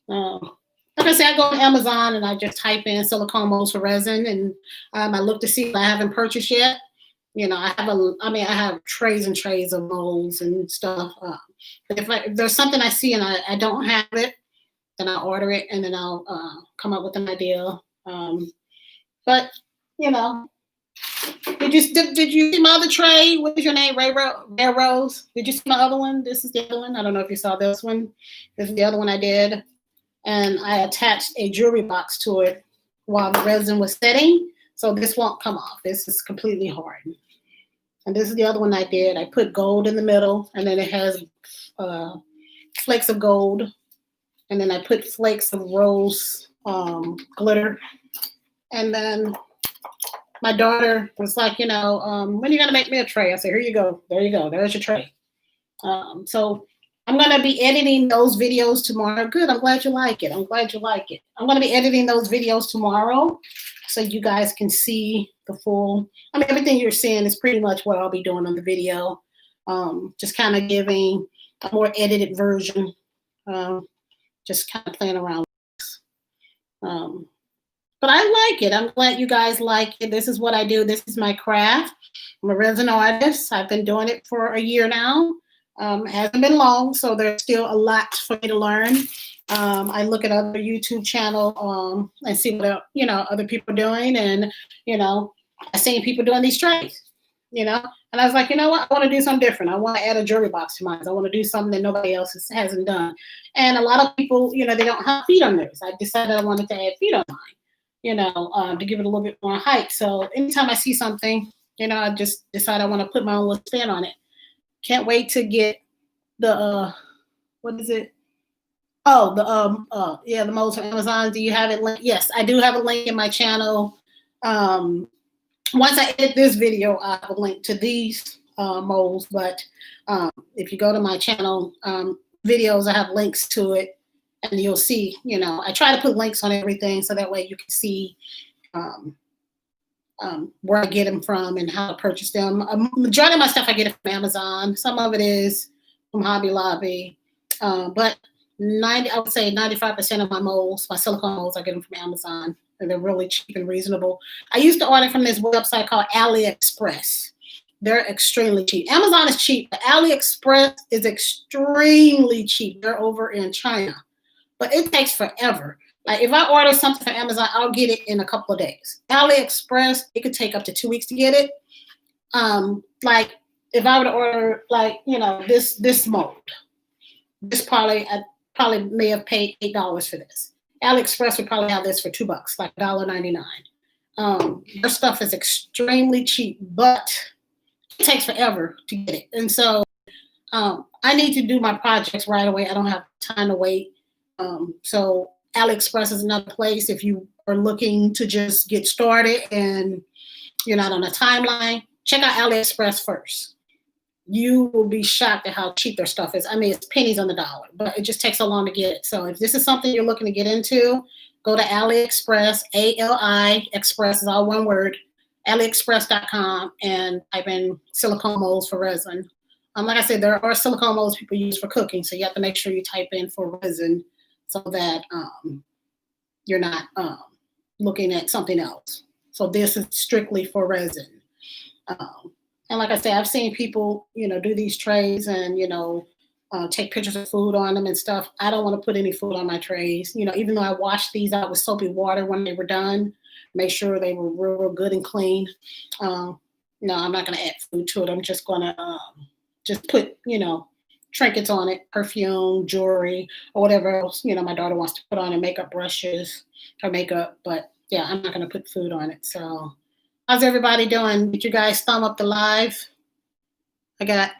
Like I said, I go on Amazon and I just type in silicone molds for resin, and I look to see if I haven't purchased yet. I have trays and trays of molds and stuff. But if there's something I see and I don't have it, then I'll order it and then I'll come up with an idea. But did you see my other tray? What is your name? Rare Rose. Did you see my other one? This is the other one. I don't know if you saw this one. This is the other one I did. And I attached a jewelry box to it while the resin was setting. So this won't come off. This is completely hard. And this is the other one I did. I put gold in the middle, and then it has flakes of gold, and then I put flakes of rose glitter. And then my daughter was like, when are you gonna make me a tray? I said, here you go. There you go. There's your tray. So I'm gonna be editing those videos tomorrow. Good. I'm glad you like it. I'm glad you like it. I'm gonna be editing those videos tomorrow, so you guys can see the full. I mean, everything you're seeing is pretty much what I'll be doing on the video. Just kind of giving a more edited version. Just kind of playing around. But I like it. I'm glad you guys like it. This is what I do. This is my craft. I'm a resin artist. I've been doing it for a year now. It hasn't been long, so there's still a lot for me to learn. I look at other YouTube channel and see what other people are doing, and I seen people doing these trays, and I was like, you know what, I want to do something different. I want to add a jewelry box to mine. I want to do something that nobody else hasn't done. And a lot of people, they don't have feet on theirs. I decided I wanted to add feet on mine, to give it a little bit more height. So anytime I see something, I just decide I want to put my own little spin on it. Can't wait to get the what is it? Oh, the molds from Amazon. Do you have it linked? Yes, I do have a link in my channel. Once I edit this video, I have a link to these molds. But if you go to my channel videos, I have links to it, and you'll see. I try to put links on everything so that way you can see where I get them from and how to purchase them. Majority of my stuff I get it from Amazon. Some of it is from Hobby Lobby, but I would say 95% of my molds, my silicone molds, I get them from Amazon, and they're really cheap and reasonable. I used to order from this website called AliExpress. They're extremely cheap. Amazon is cheap, but AliExpress is extremely cheap. They're over in China, but it takes forever. Like if I order something from Amazon, I'll get it in a couple of days. AliExpress, it could take up to 2 weeks to get it. Like if I were to order this mold, I probably may have paid $8 for this. AliExpress would probably have this for $2, like $1.99. Their stuff is extremely cheap, but it takes forever to get it. And so I need to do my projects right away. I don't have time to wait. So AliExpress is another place if you are looking to just get started and you're not on a timeline. Check out AliExpress first. You will be shocked at how cheap their stuff is. I mean, it's pennies on the dollar, but it just takes so long to get it. So if this is something you're looking to get into, go to AliExpress, A-L-I, Express is all one word, AliExpress.com, and type in silicone molds for resin. Like I said, there are silicone molds people use for cooking, so you have to make sure you type in for resin so that you're not looking at something else. So this is strictly for resin. And like I said, I've seen people, do these trays and, take pictures of food on them and stuff. I don't want to put any food on my trays. Even though I washed these out with soapy water when they were done, make sure they were real good and clean. No, I'm not going to add food to it. I'm just going to just put, trinkets on it, perfume, jewelry, or whatever else, my daughter wants to put on her makeup brushes or makeup. But yeah, I'm not going to put food on it. So how's everybody doing? Did you guys thumb up the live? I got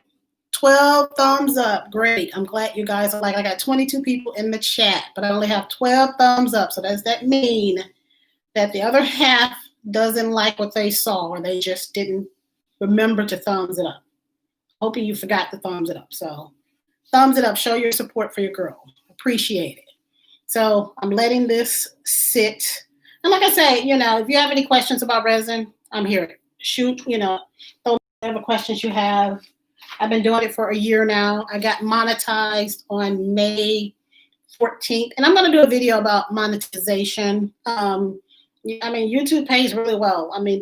12 thumbs up. Great. I'm glad you guys are I got 22 people in the chat, but I only have 12 thumbs up. So does that mean that the other half doesn't like what they saw or they just didn't remember to thumbs it up? Hoping you forgot to thumbs it up. So thumbs it up. Show your support for your girl. Appreciate it. So I'm letting this sit. And like I say, if you have any questions about resin, I'm here. Shoot, throw whatever questions you have. I've been doing it for a year now. I got monetized on May 14th. And I'm going to do a video about monetization. YouTube pays really well. I mean,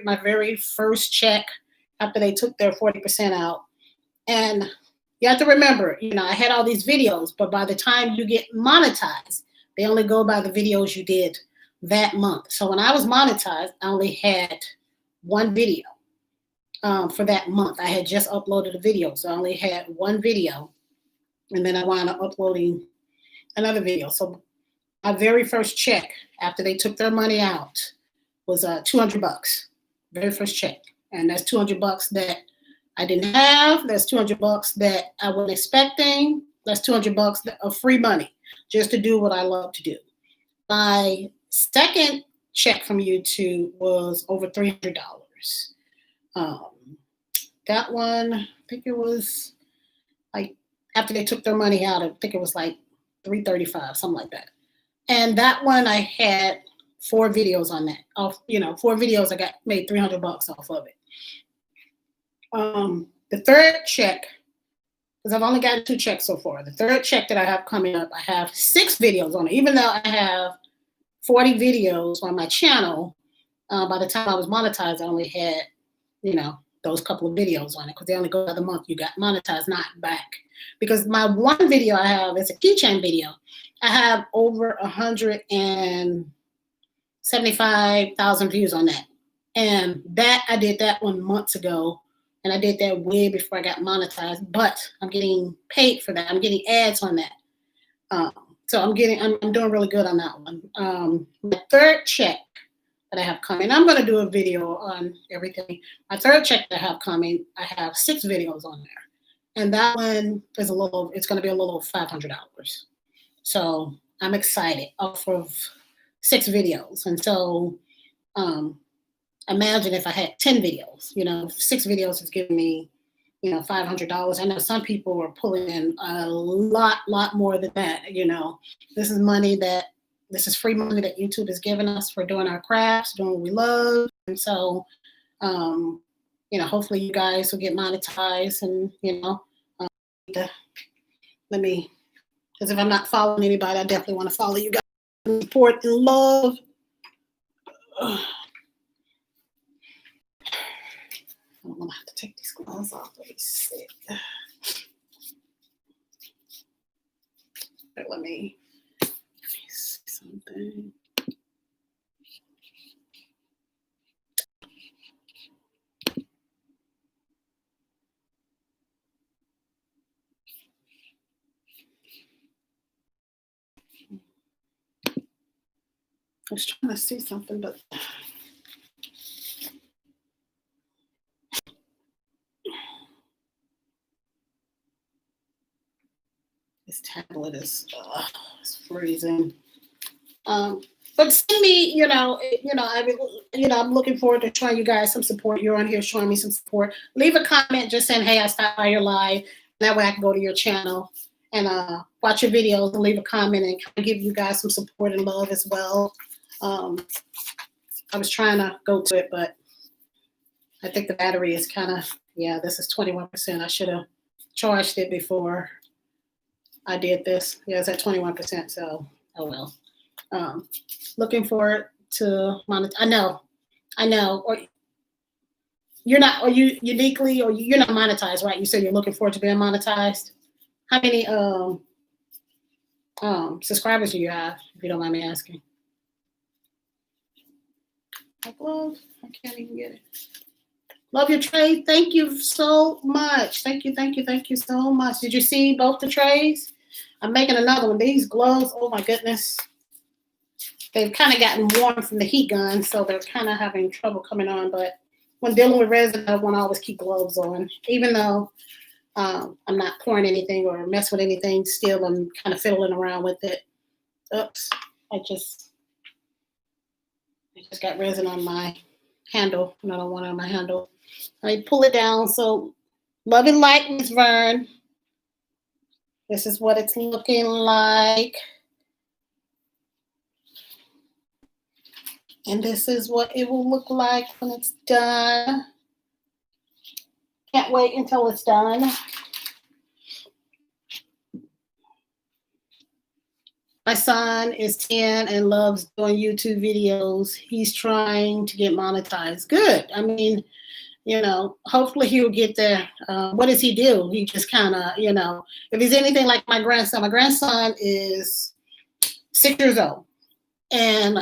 my very first check after they took their 40% out. And you have to remember, I had all these videos, but by the time you get monetized, they only go by the videos you did that month. So when I was monetized, I only had one video for that month. I had just uploaded a video, so I only had one video, and then I wound up uploading another video. So my very first check after they took their money out was $200. Very first check, and that's $200 that I didn't have. That's $200 that I wasn't expecting. That's $200 of free money just to do what I love to do. My second check from YouTube was over $300. That one, I think it was like after they took their money out, I think it was like $335, something like that. And that one I had 4 videos on that. 4 videos I got made $300 off of it. The third check, because I've only gotten 2 checks so far. The third check that I have coming up, I have 6 videos on it. Even though I have 40 videos on my channel, by the time I was monetized, I only had, those couple of videos on it, because they only go by the month you got monetized, not back. Because my one video I have is a keychain video. I have over 175,000 views on that. And that I did that one months ago. And I did that way before I got monetized, but I'm getting paid for that. I'm getting ads on that. So I'm doing really good on that one. My third check that I have coming, I'm going to do a video on everything. My third check that I have coming, I have 6 videos on there. And that one is it's going to be a little $500. So I'm excited off of 6 videos. And so, imagine if I had 10 videos, 6 videos is giving me, $500. I know some people are pulling in a lot more than that. This is free money that YouTube is giving us for doing our crafts, doing what we love. And so, hopefully you guys will get monetized and, because if I'm not following anybody, I definitely want to follow you guys. Support and love. I'm gonna have to take these gloves off. Let me see. Let me see something. I was trying to see something, but this tablet is it's freezing. But send me, I'm looking forward to showing you guys some support. You're on here showing me some support. Leave a comment just saying, hey, I stopped by your live. That way I can go to your channel and watch your videos and leave a comment and kind of give you guys some support and love as well. I was trying to go to it, but I think the battery is kind of, this is 21%. I should have charged it before I did this. Yeah, it's at 21%, so oh well. Looking forward to monetize. I know. Or you're not, or you uniquely, or you're not monetized, right? You said you're looking forward to being monetized. How many subscribers do you have, if you don't mind me asking? My glove, I can't even get it. Love your tray. Thank you so much. Thank you so much. Did you see both the trays? I'm making another one. These gloves, oh my goodness. They've kind of gotten warm from the heat gun, so they're kind of having trouble coming on. But when dealing with resin, I want to always keep gloves on. Even though I'm not pouring anything or mess with anything, still I'm kind of fiddling around with it. Oops, I just got resin on my handle, and I don't want it on my handle. I pull it down. So, love and light, Miss Vern. This is what it's looking like. And this is what it will look like when it's done. Can't wait until it's done. My son is 10 and loves doing YouTube videos. He's trying to get monetized. Good. I mean, hopefully he'll get there. What does he do? He just kind of, if he's anything like my grandson is 6 years old. And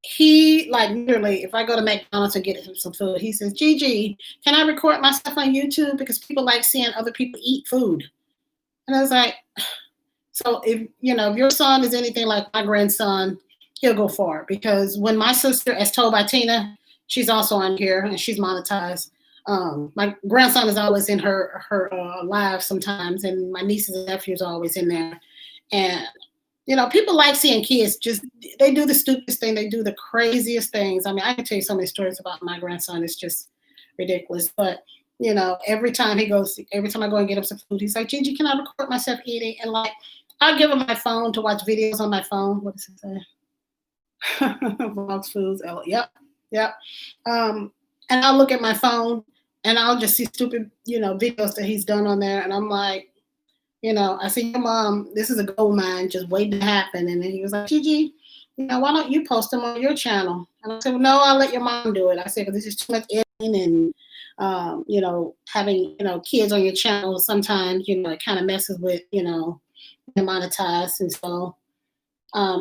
he, like, literally, if I go to McDonald's and get him some food, he says, Gigi, can I record myself on YouTube? Because people like seeing other people eat food. And I was like, so if your son is anything like my grandson, he'll go far. Because when my sister, as told by Tina, she's also on here and she's monetized. My grandson is always in her live sometimes, and my nieces and nephews are always in there. And people like seeing kids just they do the stupidest thing, they do the craziest things. I mean, I can tell you so many stories about my grandson. It's just ridiculous. But every time I go and get him some food, he's like, Gigi, can I record myself eating? And like, I'll give him my phone to watch videos on my phone. What does it say? Vlogs, foods. Oh, yep. And I'll look at my phone and I'll just see stupid, videos that he's done on there. And I'm like, I said, your mom, this is a gold mine just waiting to happen. And then he was like, Gigi, why don't you post them on your channel? And I said, well, no, I'll let your mom do it. I said, but this is too much editing and, having, kids on your channel sometimes, it kind of messes with, monetize. And so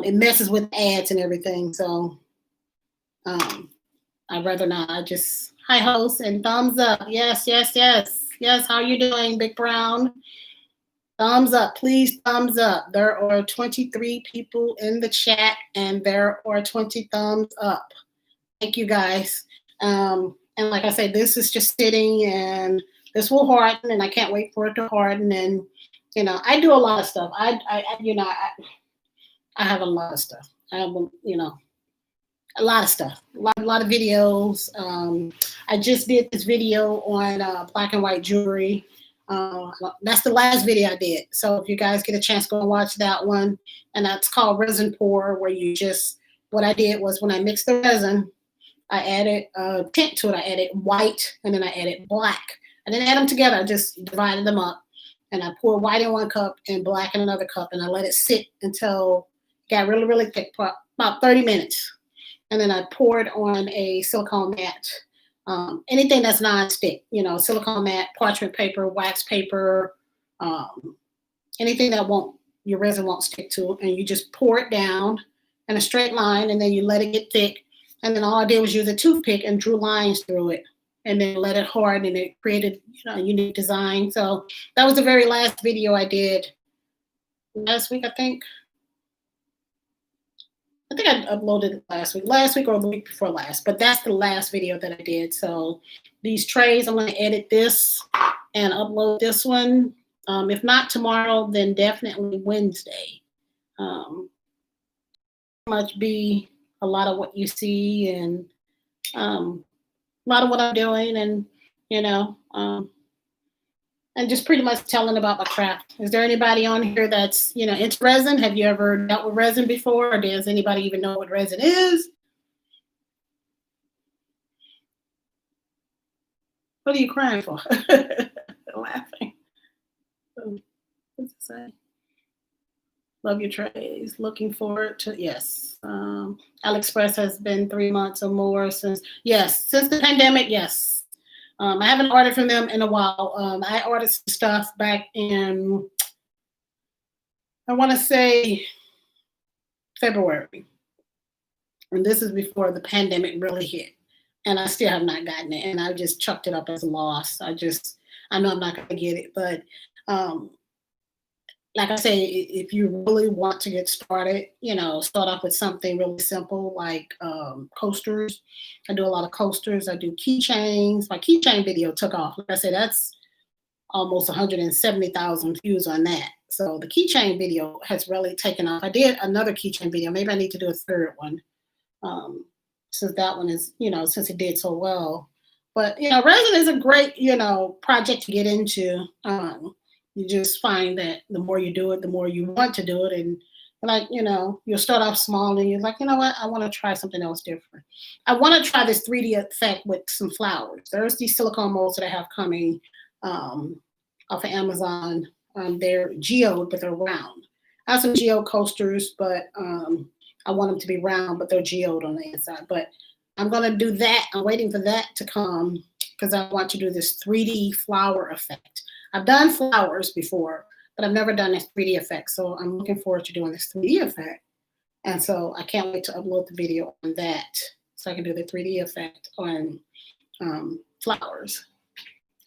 it messes with ads and everything. So I'd rather not. I just, hi, host, and thumbs up. Yes. How you doing, Big Brown? Thumbs up, please, thumbs up. There are 23 people in the chat, and there are 20 thumbs up. Thank you, guys. And like I said, this is just sitting, and this will harden, and I can't wait for it to harden. And I do a lot of stuff. I have a lot of stuff. I have a lot of stuff. A lot of videos. I just did this video on black and white jewelry. That's the last video I did. So if you guys get a chance, go and watch that one. And that's called Resin Pour, where what I did was when I mixed the resin, I added a tint to it. I added white and then I added black. I didn't add them together. I just divided them up. And I poured white in one cup and black in another cup. And I let it sit until it got really, really thick, for about 30 minutes. And then I poured on a silicone mat. Anything that's non-stick, silicone mat, parchment paper, wax paper, anything that your resin won't stick to, and you just pour it down in a straight line, and then you let it get thick, and then all I did was use a toothpick and drew lines through it, and then let it harden, and it created a unique design. So that was the very last video I did last week, I think. I think I uploaded it last week or the week before last, but that's the last video that I did. So these trays, I'm going to edit this and upload this one. If not tomorrow, then definitely Wednesday. Much be a lot of what you see and a lot of what I'm doing and, and just pretty much telling about my craft. Is there anybody on here that's, into resin? Have you ever dealt with resin before? Or does anybody even know what resin is? What are you crying for? Laughing. What's it say? Love your trays. Looking forward to, yes. AliExpress has been 3 months or more since the pandemic, yes. I haven't ordered from them in a while. I ordered some stuff back in, I want to say, February. And this is before the pandemic really hit. And I still have not gotten it. And I just chucked it up as a loss. I know I'm not going to get it. But like I say, if you really want to get started, start off with something really simple like coasters. I do a lot of coasters. I do keychains. My keychain video took off. Like I said, that's almost 170,000 views on that. So the keychain video has really taken off. I did another keychain video. Maybe I need to do a third one since that one is, since it did so well. But, resin is a great, project to get into. You just find that the more you do it, the more you want to do it. And like, you'll start off small and you're like, you know what? I want to try something else different. I want to try this 3D effect with some flowers. There's these silicone molds that I have coming off of Amazon. They're geode, but they're round. I have some geode coasters, but I want them to be round, but they're geode on the inside. But I'm going to do that. I'm waiting for that to come because I want to do this 3D flower effect. I've done flowers before, but I've never done this 3D effect. So I'm looking forward to doing this 3D effect. And so I can't wait to upload the video on that so I can do the 3D effect on flowers.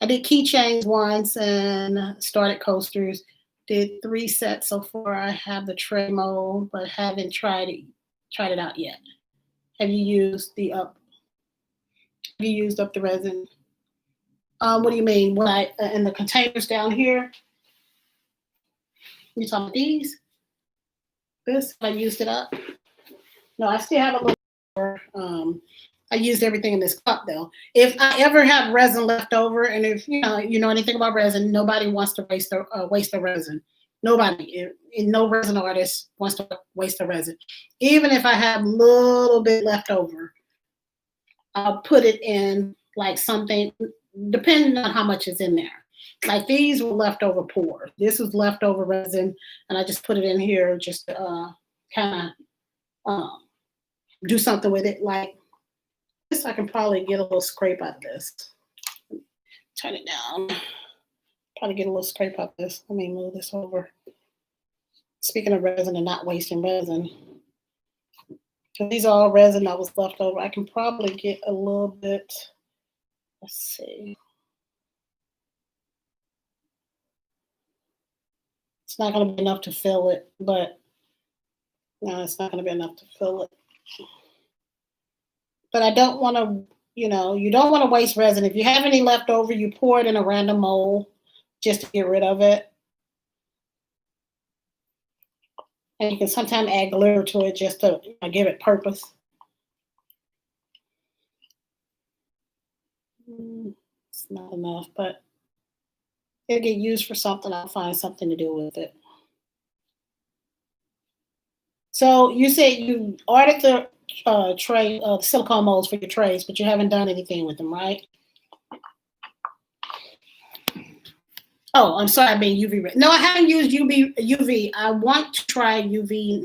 I did keychains once and started coasters. Did 3 sets so far. I have the tray mold, but haven't tried it out yet. Have you used up the resin? What do you mean? What I in the containers down here? You talking about these? This I used it up. No, I still have a little more. I used everything in this cup though. If I ever have resin left over, and if you know anything about resin, nobody wants to waste the resin. Nobody, no resin artist wants to waste the resin. Even if I have a little bit left over, I'll put it in like something, depending on how much is in there. Like these were leftover pour. This was leftover resin, and I just put it in here just to kind of do something with it. Like this, I can probably get a little scrape out of this. Turn it down. Probably get a little scrape out of this. Let me move this over. Speaking of resin and not wasting resin, so these are all resin that was left over. I can probably get a little bit. Let's see. It's not going to be enough to fill it, but no, it's not going to be enough to fill it. But I don't want to, you don't want to waste resin. If you have any left over, you pour it in a random mold just to get rid of it. And you can sometimes add glitter to it just to give it purpose. It's not enough, but it'll get used for something. I'll find something to do with it. So you said you ordered the tray, silicone molds for your trays, but you haven't done anything with them, right? Oh, I'm sorry, I mean UV. No, I haven't used UV. I want to try UV.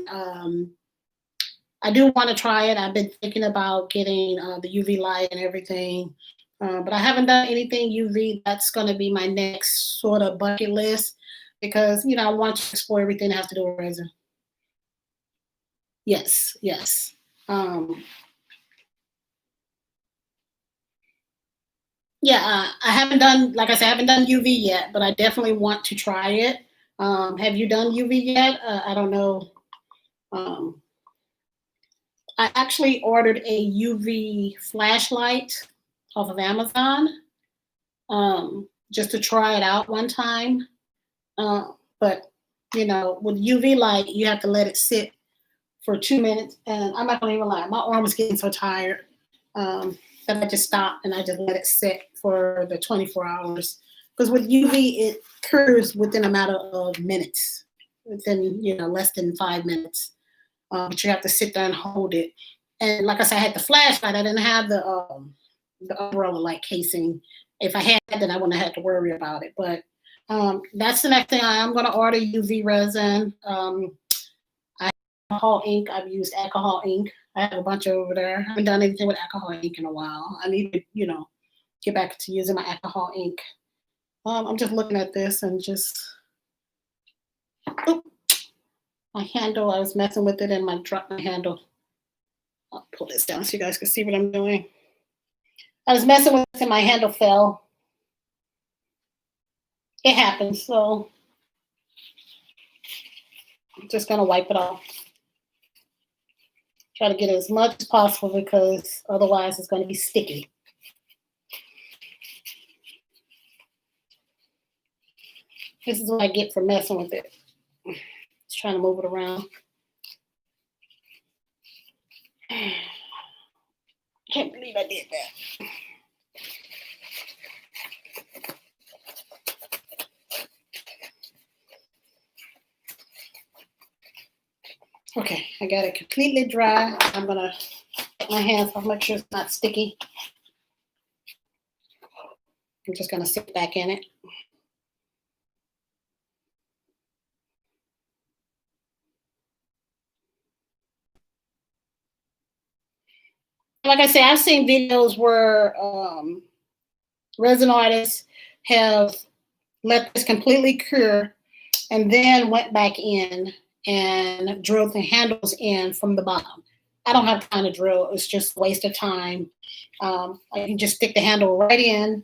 I do want to try it. I've been thinking about getting the UV light and everything, but I haven't done anything UV. That's going to be my next sort of bucket list because I want to explore everything that has to do with resin. Yes, yes. Yeah, I haven't done, like I said, I haven't done UV yet, but I definitely want to try it. Have you done UV yet? I don't know. I actually ordered a UV flashlight off of Amazon just to try it out one time. But, with UV light, you have to let it sit for 2 minutes. And I'm not going to even lie, my arm was getting so tired that I just stopped and I just let it sit for the 24 hours. Because with UV, it cures within a matter of minutes, within, less than 5 minutes. But you have to sit there and hold it. And like I said, I had the flashlight. I didn't have the umbrella light casing. If I had, then I wouldn't have had to worry about it. But that's the next thing. I'm going to order UV resin. I have alcohol ink. I've used alcohol ink. I have a bunch over there. I haven't done anything with alcohol ink in a while. I need to, get back to using my alcohol ink. I'm just looking at this and just, my handle, I was messing with it and I dropped my handle. I'll pull this down so you guys can see what I'm doing. I was messing with it and my handle fell. It happens, so I'm just gonna wipe it off. Try to get as much as possible because otherwise it's gonna be sticky. This is what I get for messing with it. Just trying to move it around. Can't believe I did that. Okay, I got it completely dry. I'm gonna get my hands off, make sure it's not sticky. I'm just gonna sit back in it. Like I said, I've seen videos where resin artists have let this completely cure and then went back in and drilled the handles in from the bottom. I don't have time to drill. It's just a waste of time. I can just stick the handle right in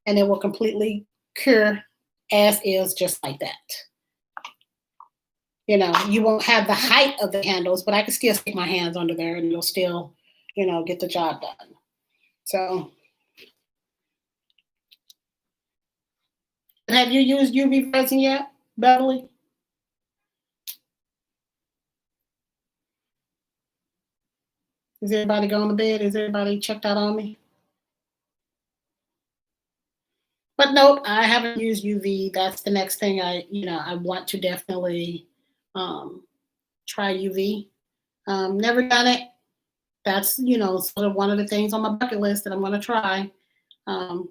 and it will completely cure as is, just like that. You won't have the height of the handles, but I can still stick my hands under there and it'll still, get the job done. So have you used UV resin yet, Beverly? Is everybody going to bed? Is everybody checked out on me? But nope, I haven't used UV. That's the next thing I want to definitely um, try UV. Never done it. That's sort of one of the things on my bucket list that I'm going to try. Um,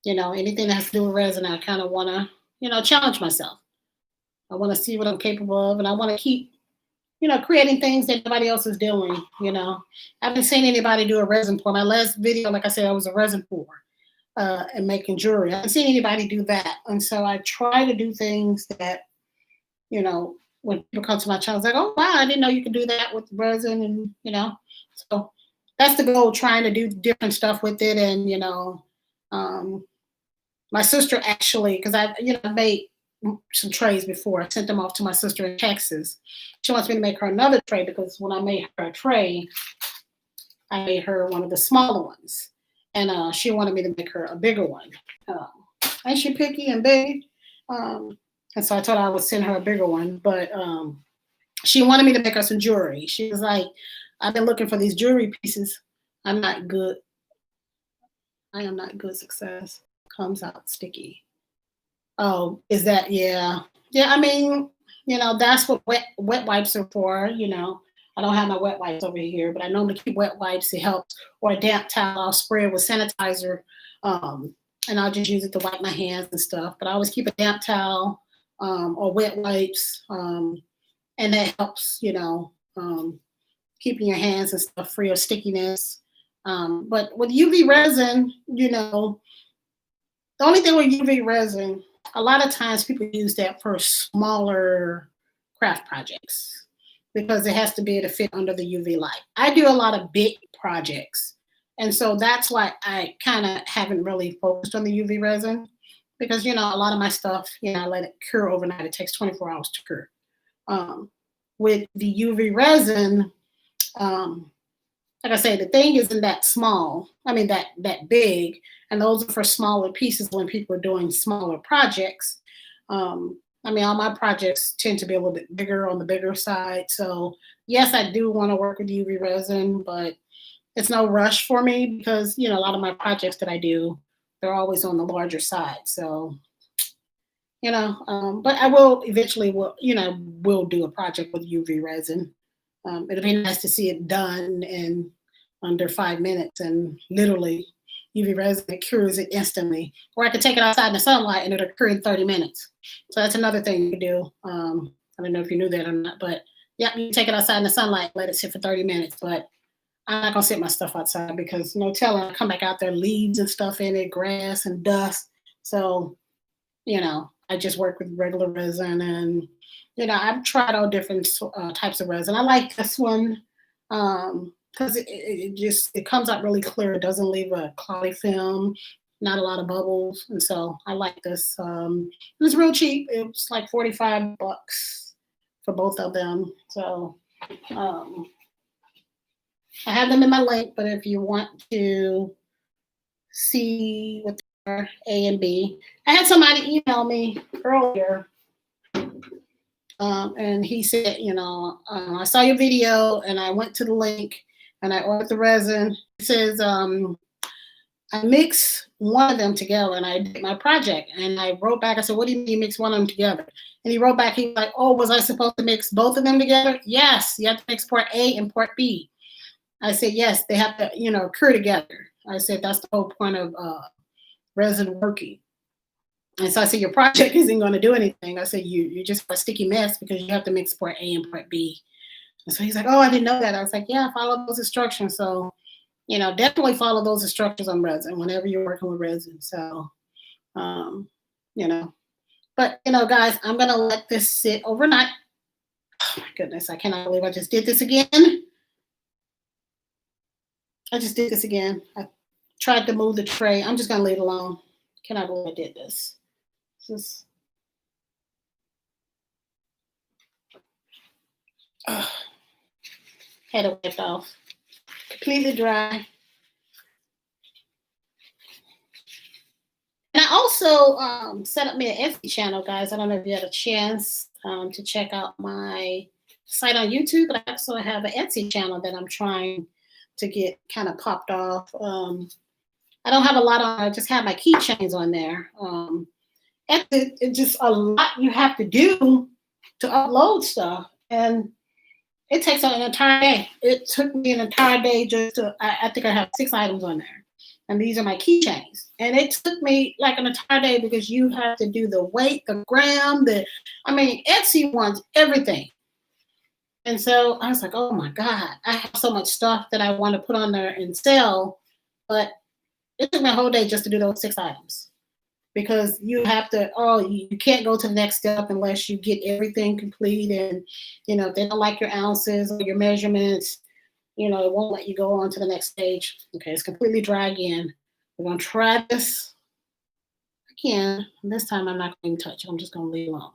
anything that has to do with resin, I kind of want to challenge myself. I want to see what I'm capable of, and I want to keep creating things that nobody else is doing. I haven't seen anybody do a resin pour. My last video, like I said, I was a resin pour. And making jewelry. I haven't seen anybody do that. And so I try to do things that, when people come to my channel, it's like, oh, wow, I didn't know you could do that with resin. And, so that's the goal, trying to do different stuff with it. And, my sister actually, because I made some trays before. I sent them off to my sister in Texas. She wants me to make her another tray because when I made her a tray, I made her one of the smaller ones. And she wanted me to make her a bigger one. Ain't she picky and big? And so I told her I would send her a bigger one. But she wanted me to make her some jewelry. She was like, I've been looking for these jewelry pieces. I'm not good. I am not good success. Comes out sticky. Oh, is that, yeah. Yeah, I mean, that's what wet wipes are for, I don't have my wet wipes over here, but I normally keep wet wipes. It helps. Or a damp towel, I'll spray it with sanitizer, and I'll just use it to wipe my hands and stuff. But I always keep a damp towel or wet wipes, and that helps, keeping your hands and stuff free of stickiness. But with UV resin, the only thing with UV resin, a lot of times people use that for smaller craft projects because it has to be able to fit under the UV light. I do a lot of big projects. And so that's why I kind of haven't really focused on the UV resin because, a lot of my stuff, I let it cure overnight. It takes 24 hours to cure. With the UV resin, like I say, the thing isn't that small. I mean, that big. And those are for smaller pieces when people are doing smaller projects. All my projects tend to be a little bit bigger on the bigger side. So yes, I do want to work with UV resin, but it's no rush for me because, a lot of my projects that I do, they're always on the larger side. So, but I will eventually will do a project with UV resin. It'll be nice to see it done in under 5 minutes and literally UV resin, it cures it instantly. Or I could take it outside in the sunlight and it'll cure in 30 minutes. So that's another thing you can do. I don't know if you knew that or not, but yeah, you can take it outside in the sunlight, let it sit for 30 minutes. But I'm not gonna sit my stuff outside because no telling, I come back out there, leaves and stuff in it, grass and dust. So, I just work with regular resin and, I've tried all different types of resin. I like this one. Because it comes out really clear. It doesn't leave a cloudy film, not a lot of bubbles, and so I like this. It's real cheap. It was like $45 for both of them. So I have them in my link, but if you want to see what they are, A and B, I had somebody email me earlier. And he said, I saw your video and I went to the link and I ordered the resin. It says, I mixed one of them together and I did my project. And I wrote back, I said, what do you mean you mix one of them together? And he wrote back, he was like, oh, was I supposed to mix both of them together? Yes, you have to mix port A and port B. I said, yes, they have to, cure together. I said, that's the whole point of resin working. And so I said, your project isn't going to do anything. I said, you're just a sticky mess because you have to mix port A and port B. And so he's like, oh, I didn't know that. I was like, yeah, follow those instructions. So, definitely follow those instructions on resin whenever you're working with resin. So, but, guys, I'm going to let this sit overnight. Oh, my goodness. I cannot believe I just did this again. I tried to move the tray. I'm just going to leave it alone. Cannot believe I did this. Just had it wiped off. Completely dry. And I also set up me an Etsy channel, guys. I don't know if you had a chance to check out my site on YouTube, but I also have an Etsy channel that I'm trying to get kind of popped off. I don't have a lot on. I just have my keychains on there. It's just a lot you have to do to upload stuff, and it takes an entire day. It took me an entire day just to. I think I have 6 items on there, and these are my keychains. And it took me like an entire day because you have to do the weight, the gram, I mean, Etsy wants everything. And so I was like, oh my God, I have so much stuff that I want to put on there and sell, but it took me a whole day just to do those 6 items because you have to, you can't go to the next step unless you get everything complete. And, if they don't like your ounces or your measurements, it won't let you go on to the next stage. Okay, it's completely dry again. We're going to try this again. This time I'm not going to touch it. I'm just going to leave it alone.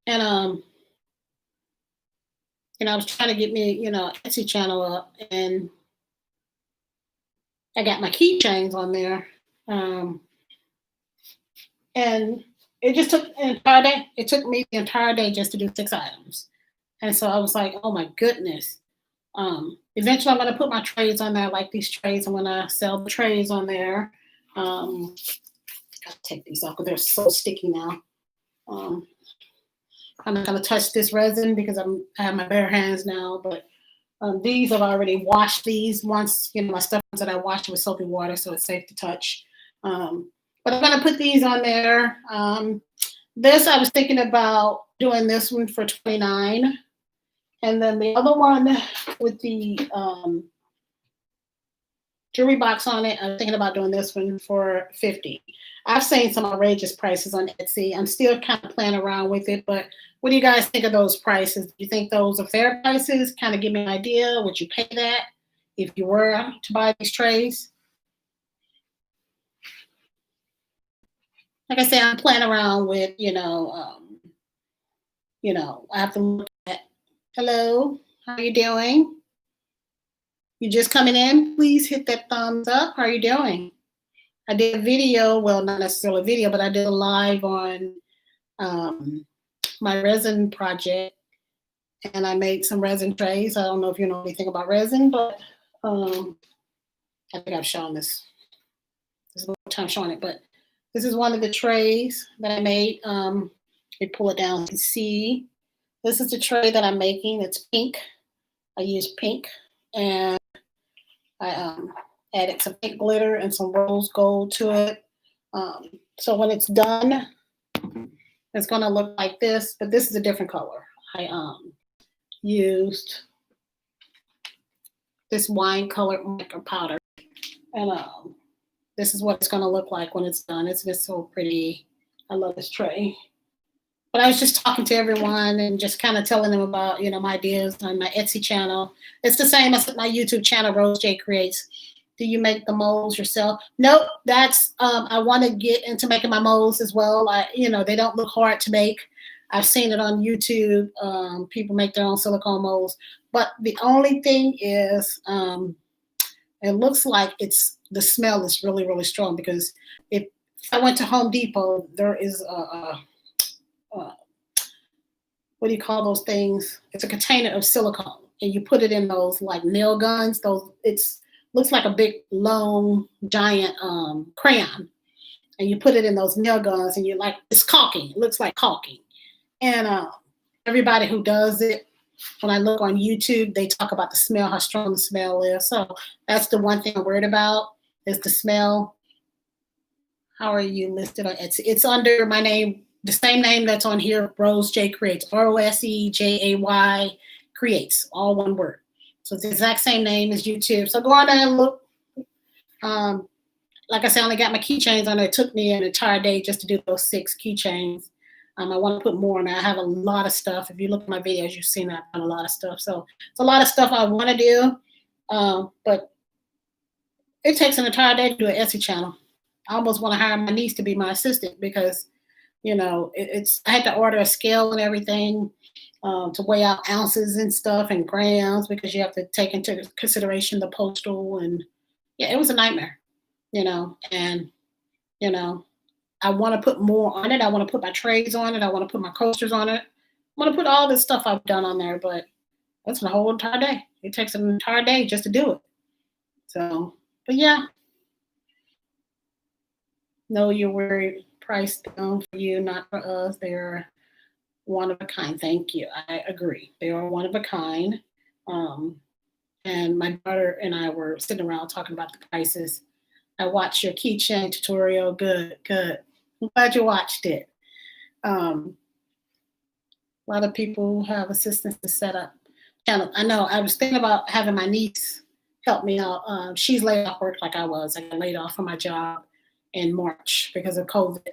And, I was trying to get me, Etsy channel up, and I got my keychains on there. And it just took an entire day. It took me the entire day just to do 6 items. And so I was like, oh my goodness. Eventually I'm going to put my trays on there. I like these trays. I'm going to sell the trays on there. Gotta take these off because they're so sticky now. I'm not going to touch this resin because I have my bare hands now, but these I've already washed these once, my stuff that I washed with soapy water, so it's safe to touch. But I'm going to put these on there. This, I was thinking about doing this one for $29. And then the other one with the jewelry box on it, I'm thinking about doing this one for $50. I've seen some outrageous prices on Etsy. I'm still kind of playing around with it, but what do you guys think of those prices? Do you think those are fair prices? Kind of give me an idea. Would you pay that if you were to buy these trays? Like I said, I'm playing around with, I have to look at, hello, how are you doing? You just coming in? Please hit that thumbs up. How are you doing? I did a video, well, not necessarily a video, but I did a live on my resin project, and I made some resin trays. I don't know if you know anything about resin, but I think I've shown this. There's a little time showing it, but this is one of the trays that I made. You pull it down to see. This is the tray that I'm making. It's pink. I use pink, and I added some pink glitter and some rose gold to it. So when it's done, it's going to look like this, but this is a different color. I used this wine colored mica powder, and this is what it's going to look like when it's done. It's just so pretty. I love this tray. But I was just talking to everyone and just kind of telling them about, my ideas on my Etsy channel. It's the same as my YouTube channel, Rose J Creates. Do you make the molds yourself? Nope. That's I want to get into making my molds as well. They don't look hard to make. I've seen it on YouTube. People make their own silicone molds. But the only thing is, it looks like the smell is really, really strong because if I went to Home Depot, there is what do you call those things? It's a container of silicone, and you put it in those like nail guns. Looks like a big, long, giant crayon, and you put it in those nail guns, and it's caulking. It looks like caulking, and everybody who does it, when I look on YouTube, they talk about the smell, how strong the smell is. So that's the one thing I'm worried about is the smell. How are you listed on Etsy? It's under my name. The same name that's on here, Rose J Creates, ROSEJAY Creates, all one word. So it's the exact same name as YouTube. So go on there and look. Like I said, I only got my keychains on there. It took me an entire day just to do those 6 keychains. I want to put more on there. I have a lot of stuff. If you look at my videos, you've seen I've done a lot of stuff. So it's a lot of stuff I want to do. But it takes an entire day to do an Etsy channel. I almost want to hire my niece to be my assistant because I had to order a scale and everything to weigh out ounces and stuff and grams because you have to take into consideration the postal, and yeah, it was a nightmare. and you know, I want to put more on it. I want to put my trays on it. I want to put my coasters on it. I want to put all this stuff I've done on there, but that's a whole entire day. It takes an entire day just to do it. So, but yeah, know your worried price down for you, not for us. They're one of a kind. Thank you. I agree. They are one of a kind. Um, and my daughter and I were sitting around talking about the prices. I watched your keychain tutorial. Good, good. I'm glad you watched it. Um, a lot of people have assistants to set up channel. I know. I was thinking about having my niece help me out. She's laid off work like I was. I got laid off from my job in March because of COVID,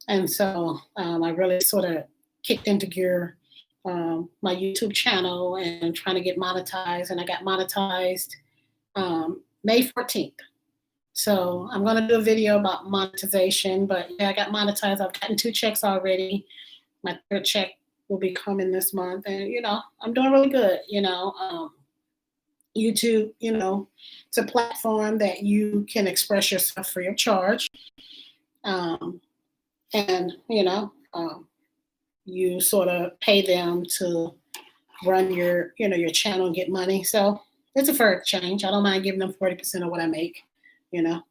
and so I really sort of kicked into gear my YouTube channel and trying to get monetized. And I got monetized May 14th. So I'm going to do a video about monetization. But yeah, I got monetized. I've gotten 2 checks already. My 3rd check will be coming this month, and I'm doing really good. YouTube, it's a platform that you can express yourself free of charge, um, and you sort of pay them to run your channel and get money. So it's a fair exchange. I don't mind giving them 40% of what I make. You know,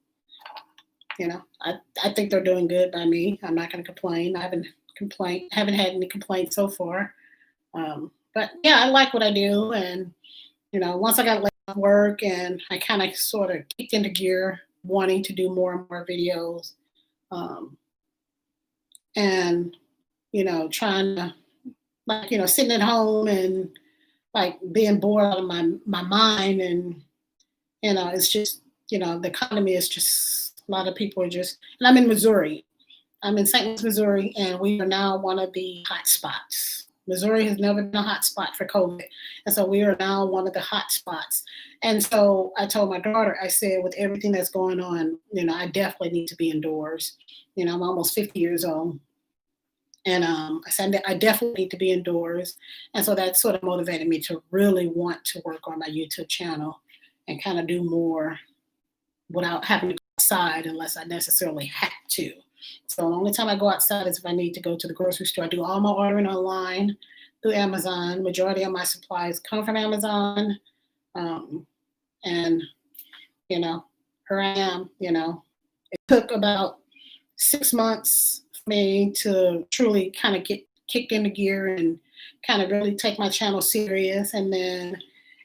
I think they're doing good by me. I'm not going to complain. I haven't had any complaints so far. But yeah, I like what I do, and once I got laid off work, and I kind of sort of kicked into gear, wanting to do more and more videos, and trying to sitting at home and like being bored out of my mind, and it's just the economy is just a lot of people are just, and I'm in Missouri. I'm in St. Louis, Missouri, and we are now one of the hot spots. Missouri has never been a hot spot for COVID. And so we are now one of the hot spots. And so I told my daughter, I said, with everything that's going on, I definitely need to be indoors. I'm almost 50 years old. And I said, I definitely need to be indoors. And so that sort of motivated me to really want to work on my YouTube channel and kind of do more without having to go outside unless I necessarily had to. So the only time I go outside is if I need to go to the grocery store. I do all my ordering online through Amazon. Majority of my supplies come from Amazon. And, here I am, It took about 6 months for me to truly kind of get kicked into gear and kind of really take my channel serious. And then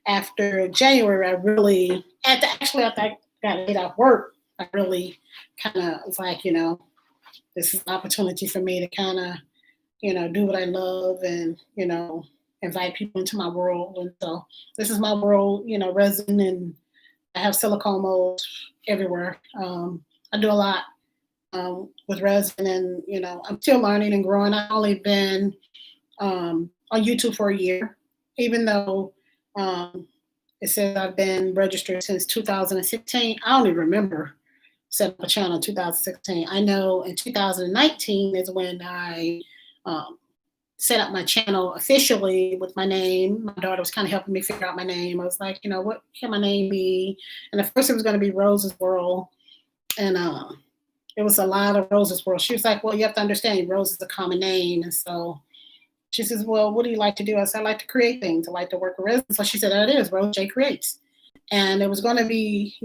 after January, I really, after I got laid off work, I really kind of was like, this is an opportunity for me to kind of, do what I love and, invite people into my world. And so this is my world, resin, and I have silicone molds everywhere. I do a lot with resin, and, I'm still learning and growing. I've only been on YouTube for a year, even though it says I've been registered since 2016. I don't even remember set up a channel in 2016. I know in 2019 is when I set up my channel officially with my name. My daughter was kind of helping me figure out my name. I was like, what can my name be? And at first it was going to be Rose's World. And it was a lot of Rose's World. She was like, well, you have to understand Rose is a common name. And so she says, well, what do you like to do? I said, I like to create things. I like to work with resin. So she said, that is Rose J Creates. And it was going to be,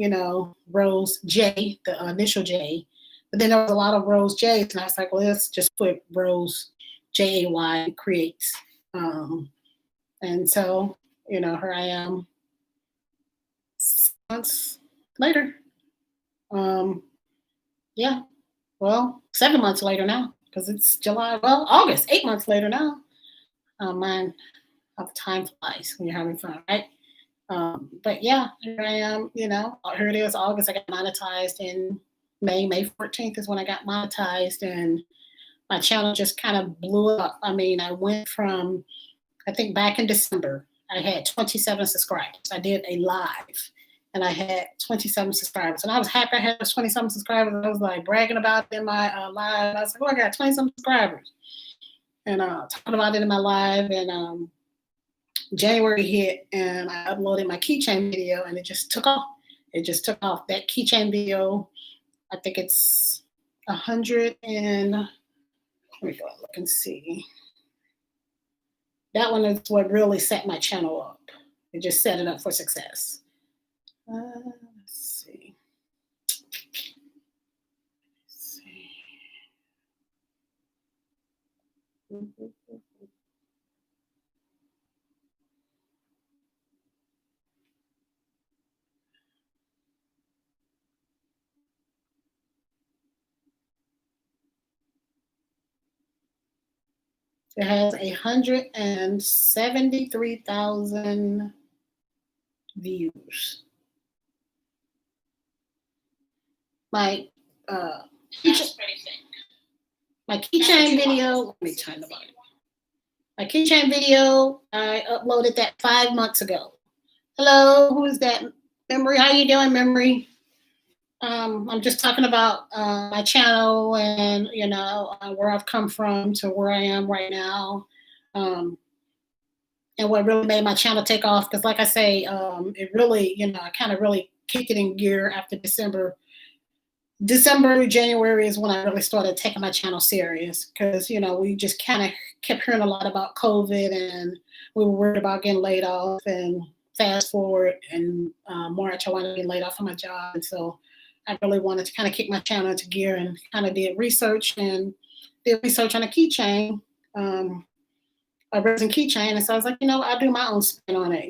Rose J, the initial J. But then there was a lot of Rose J's. And I was like, well, let's just put Rose Jay Creates. And so, here I am 6 months later. Yeah, well, 7 months later now, because it's July, well, August, 8 months later now. Man, how time flies when you're having fun, right? But yeah, here I am, here it is, August. I got monetized in May 14th is when I got monetized, and my channel just kind of blew up. I mean, I went from, I think back in December, I had 27 subscribers. I did a live and I had 27 subscribers. And I was happy I had those 27 subscribers. I was like bragging about it in my live. I was like, oh, I got 27 subscribers. And talking about it in my live. And January hit and I uploaded my keychain video and it just took off. It just took off. That keychain video I think it's 100 and let me go look and see. That one is what really set my channel up. It just set it up for success. Let's see. It has 173,000 views. My my keychain video. Let me turn the volume. My keychain video, I uploaded that 5 months ago. Hello, who is that? Memory, how you doing, Memory? I'm just talking about my channel and where I've come from to where I am right now, and what really made my channel take off. Because, like I say, it really, I kind of really kicked it in gear after December, January is when I really started taking my channel serious because, we just kind of kept hearing a lot about COVID and we were worried about getting laid off. And fast forward in March, I wanted to get laid off from my job. And so I really wanted to kind of kick my channel into gear and kind of did research on a keychain, a resin keychain. And so I was like, I'll do my own spin on it.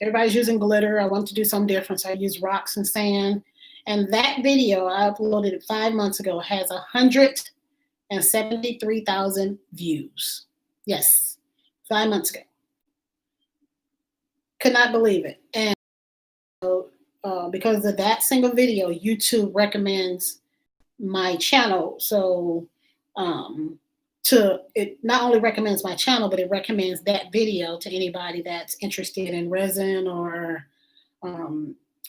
Everybody's using glitter. I wanted to do something different. So I used rocks and sand. And that video I uploaded 5 months ago has 173,000 views. Yes, 5 months ago. Could not believe it. And because of that single video, YouTube recommends my channel. So it not only recommends my channel, but it recommends that video to anybody that's interested in resin or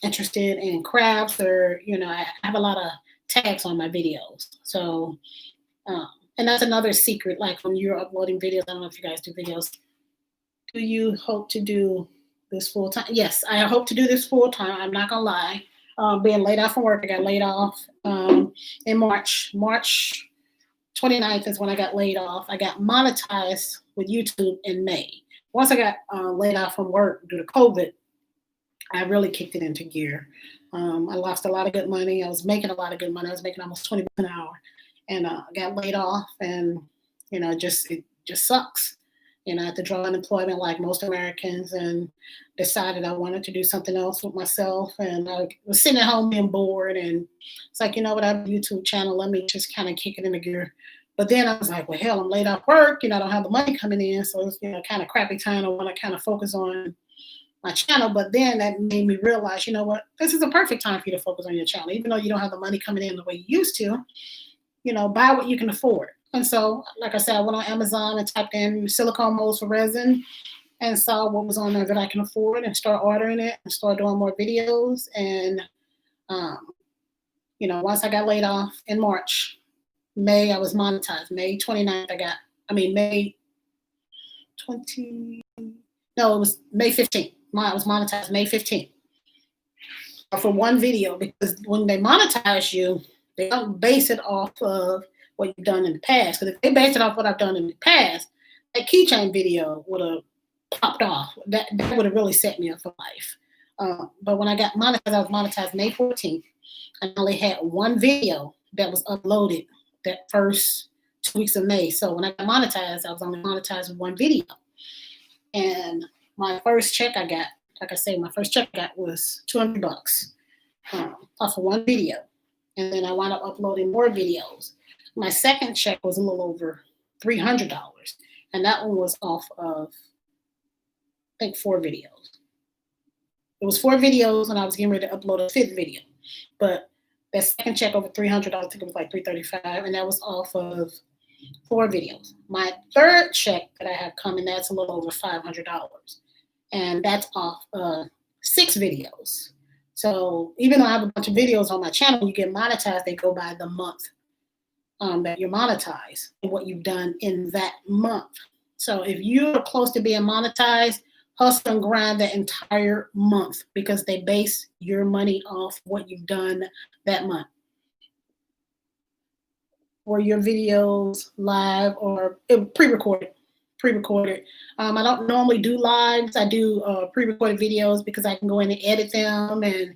interested in crafts, or I have a lot of tags on my videos. So and that's another secret, like when you're uploading videos, I don't know if you guys do videos, do you hope to do this full time? Yes, I hope to do this full time. I'm not gonna lie. Being laid off from work, I got laid off in March 29th is when I got laid off. I got monetized with YouTube in May. Once I got laid off from work due to COVID, I really kicked it into gear. I lost a lot of good money. I was making a lot of good money. I was making almost $20 an hour, and I got laid off. And it just sucks. I had to draw unemployment like most Americans, and decided I wanted to do something else with myself. And I was sitting at home being bored, and it's like, I have a YouTube channel. Let me just kind of kick it into gear. But then I was like, well, hell, I'm laid off work. I don't have the money coming in, so it's kind of crappy time. I want to kind of focus on my channel. But then that made me realize, what, this is a perfect time for you to focus on your channel. Even though you don't have the money coming in the way you used to, buy what you can afford. And so, like I said, I went on Amazon and typed in silicone molds for resin and saw what was on there that I can afford and start ordering it and start doing more videos. And, once I got laid off in March, May, I was monetized. May 29th, May 20, no, it was May 15th. I was monetized May 15th for one video, because when they monetize you, they don't base it off of what you've done in the past. Because if they base it off what I've done in the past, that keychain video would have popped off. That would have really set me up for life. But when I got monetized, I was monetized May 14th. I only had one video that was uploaded that first 2 weeks of May. So when I got monetized, I was only monetized with one video. And my first check I got, like I say, was $200 off of one video. And then I wound up uploading more videos. My second check was a little over $300. And that one was off of, I think, 4 videos. It was 4 videos, and I was getting ready to upload a 5th video. But that second check over $300, I think it was like $335, and that was off of 4 videos. My third check that I have coming, that's a little over $500. And that's off 6 videos. So even though I have a bunch of videos on my channel, you get monetized, they go by the month that you're monetized and what you've done in that month. So if you're close to being monetized, hustle and grind the entire month because they base your money off what you've done that month. Or your videos live or pre-recorded. Pre-recorded. I don't normally do lives. I do pre-recorded videos because I can go in and edit them and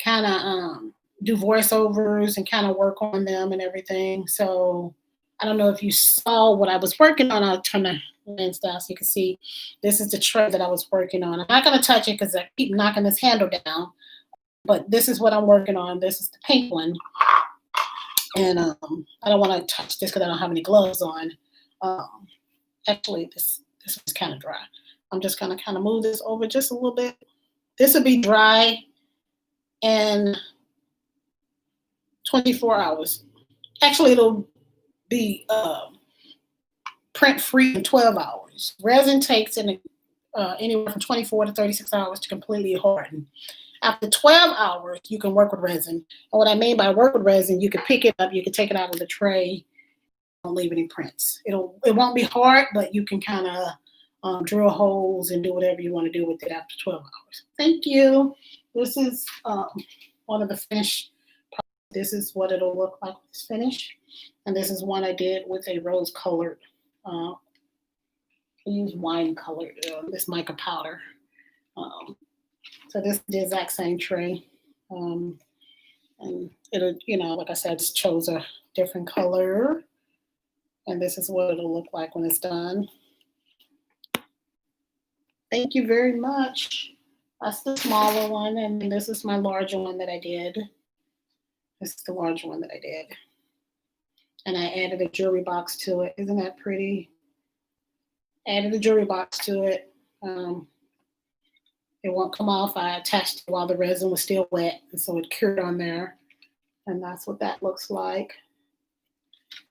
kind of do voiceovers and kind of work on them and everything. So I don't know if you saw what I was working on. I'll turn the lens down so you can see. This is the tray that I was working on. I'm not going to touch it because I keep knocking this handle down. But this is what I'm working on. This is the pink one. And I don't want to touch this because I don't have any gloves on. Actually, this is kind of dry. I'm just going to kind of move this over just a little bit. This will be dry in 24 hours. Actually, it'll be print-free in 12 hours. Resin takes anywhere from 24 to 36 hours to completely harden. After 12 hours, you can work with resin. And what I mean by work with resin, you can pick it up, you can take it out of the tray, don't leave any prints. It won't be hard, but you can kind of drill holes and do whatever you want to do with it after 12 hours. Thank you. This is one of the finished products. This is what it'll look like when it's finished. And this is one I did with a rose-colored, I use wine-colored, this mica powder. So this is the exact same tray. And it'll, like I said, just chose a different color. And this is what it'll look like when it's done. Thank you very much. That's the smaller one. And this is my larger one that I did. This is the larger one that I did. And I added a jewelry box to it. Isn't that pretty? Added a jewelry box to it. It won't come off. I attached it while the resin was still wet, and so it cured on there. And that's what that looks like.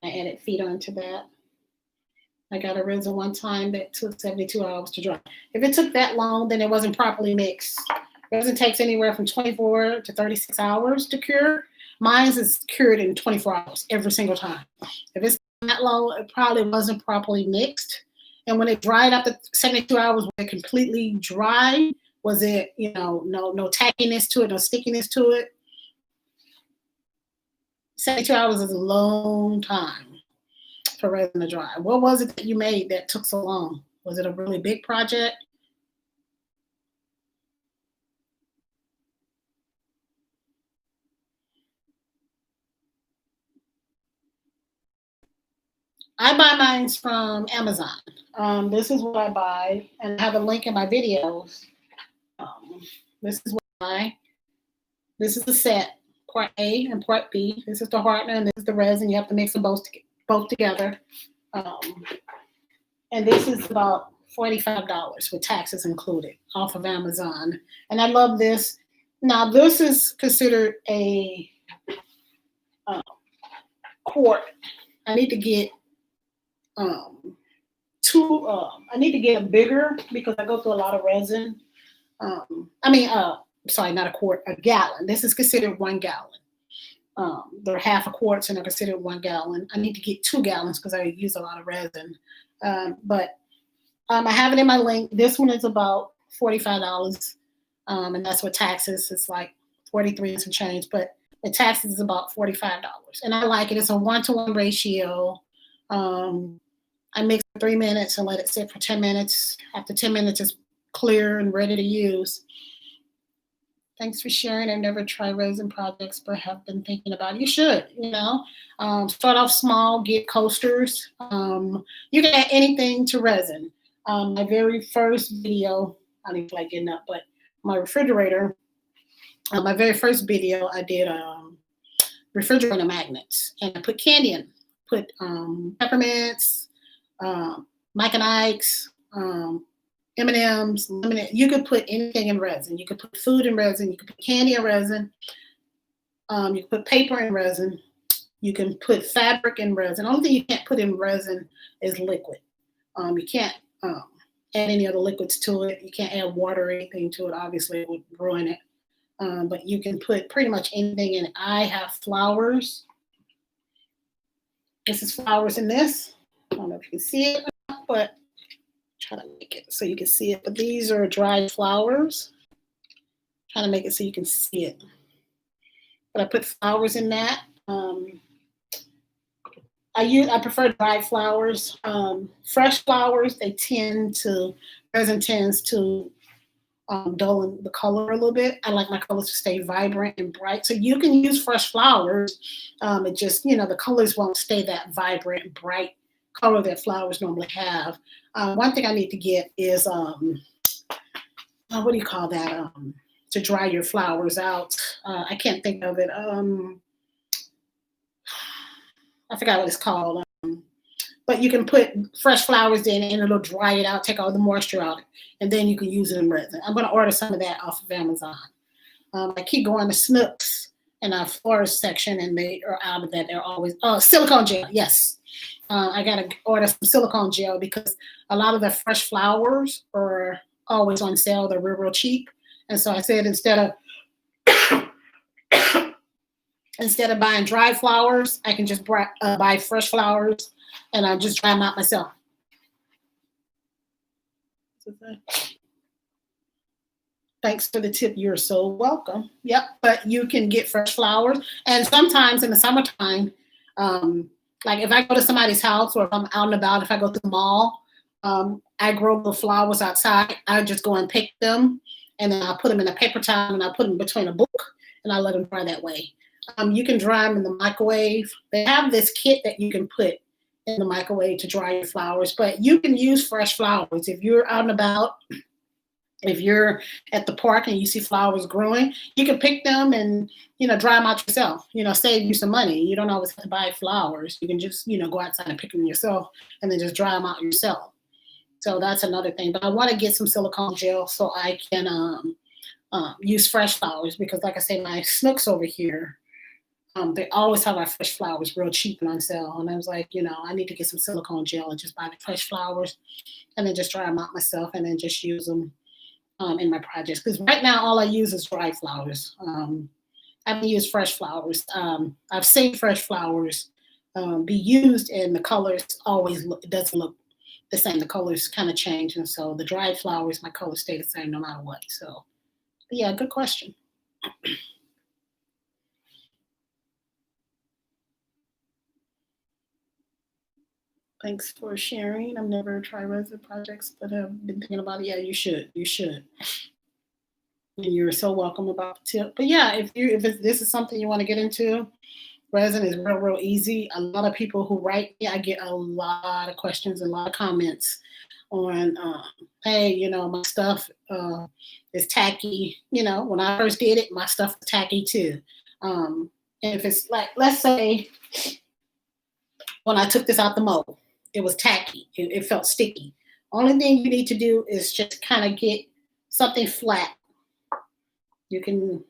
I added feet onto that. I got a resin one time that took 72 hours to dry. If it took that long, then it wasn't properly mixed. Resin takes anywhere from 24 to 36 hours to cure. Mine is cured in 24 hours every single time. If it's that long, it probably wasn't properly mixed. And when it dried after 72 hours, was it completely dry? Was it, no tackiness to it, no stickiness to it? 72 hours is a long time for resin to dry. What was it that you made that took so long? Was it a really big project? I buy mine from Amazon. This is what I buy, and I have a link in my videos. This is what I buy. This is the set, part A and part B. This is the hardener, and this is the resin. You have to mix them both together. And this is about $45 with taxes included off of Amazon. And I love this. Now, this is considered a quart. I need to get I need to get a bigger because I go through a lot of resin. Sorry, not a quart, a gallon. This is considered 1 gallon. They're half a quart and they're considered 1 gallon. I need to get 2 gallons because I use a lot of resin. But I have it in my link. This one is about $45. And that's what taxes. It's like 43 and some change, but the taxes is about $45. And I like it. It's a 1-to-1 ratio. I mix for 3 minutes and let it sit for 10 minutes. After 10 minutes, it's clear and ready to use. Thanks for sharing. I've never tried resin projects, but have been thinking about it. You should, start off small, get coasters. You can add anything to resin. My very first video, I don't even like getting up, but my refrigerator, my very first video, I did refrigerator magnets, and I put candy in. Put peppermints, Mike and Ike's, M&M's, lemonade. You could put anything in resin. You could put food in resin. You could put candy in resin. You can put paper in resin. You can put fabric in resin. The only thing you can't put in resin is liquid. You can't add any other liquids to it. You can't add water or anything to it. Obviously, it would ruin it. But you can put pretty much anything in it. I have flowers. This is flowers in this. I don't know if you can see it or not, but Try to make it so you can see it. But these are dried flowers. Trying to make it so you can see it. But I put flowers in that. I prefer dried flowers. Fresh flowers, resin tends to dull the color a little bit. I like my colors to stay vibrant and bright. So you can use fresh flowers. It just, the colors won't stay that vibrant and bright color that flowers normally have. One thing I need to get is, what do you call that? To dry your flowers out. I can't think of it. I forgot what it's called. But you can put fresh flowers in and it'll dry it out, take all the moisture out, and then you can use it in resin. I'm going to order some of that off of Amazon. I keep going to Snooks in our florist section, and they are out of that. They're always, silicone gel, yes. I got to order some silicone gel because a lot of the fresh flowers are always on sale. They're real, real cheap. And so I said instead of buying dried flowers, I can just buy fresh flowers and I just dry them out myself. Thanks for the tip. You're so welcome. Yep, but you can get fresh flowers. And sometimes in the summertime, like if I go to somebody's house or if I'm out and about, if I go to the mall, I grow the flowers outside. I just go and pick them and then I'll put them in a paper towel and I'll put them between a book and I'll let them dry that way. You can dry them in the microwave. They have this kit that you can put in the microwave to dry your flowers, but you can use fresh flowers. If you're out and about, if you're at the park and you see flowers growing, you can pick them and, dry them out yourself, save you some money. You don't always have to buy flowers. You can just, go outside and pick them yourself and then just dry them out yourself. So that's another thing. But I want to get some silicone gel so I can use fresh flowers because, like I say, my Snooks over here, they always have our fresh flowers real cheap and on sale. And I was like, I need to get some silicone gel and just buy the fresh flowers and then just dry them out myself and then just use them in my projects. Because right now, all I use is dried flowers. I haven't used fresh flowers. I've seen fresh flowers be used and the colors it doesn't look the same. The colors kind of change. And so the dried flowers, my colors stay the same no matter what. So yeah, good question. Thanks for sharing. I've never tried resin projects, but I've been thinking about it. Yeah, you should. You should. And you're so welcome about the tip. But yeah, if this is something you want to get into, resin is real, real easy. A lot of people who write me, I get a lot of questions and a lot of comments on, hey, my stuff is tacky. When I first did it, my stuff was tacky too. And if it's like, let's say, when I took this out the mold, it was tacky. It felt sticky. Only thing you need to do is just kind of get something flat. You can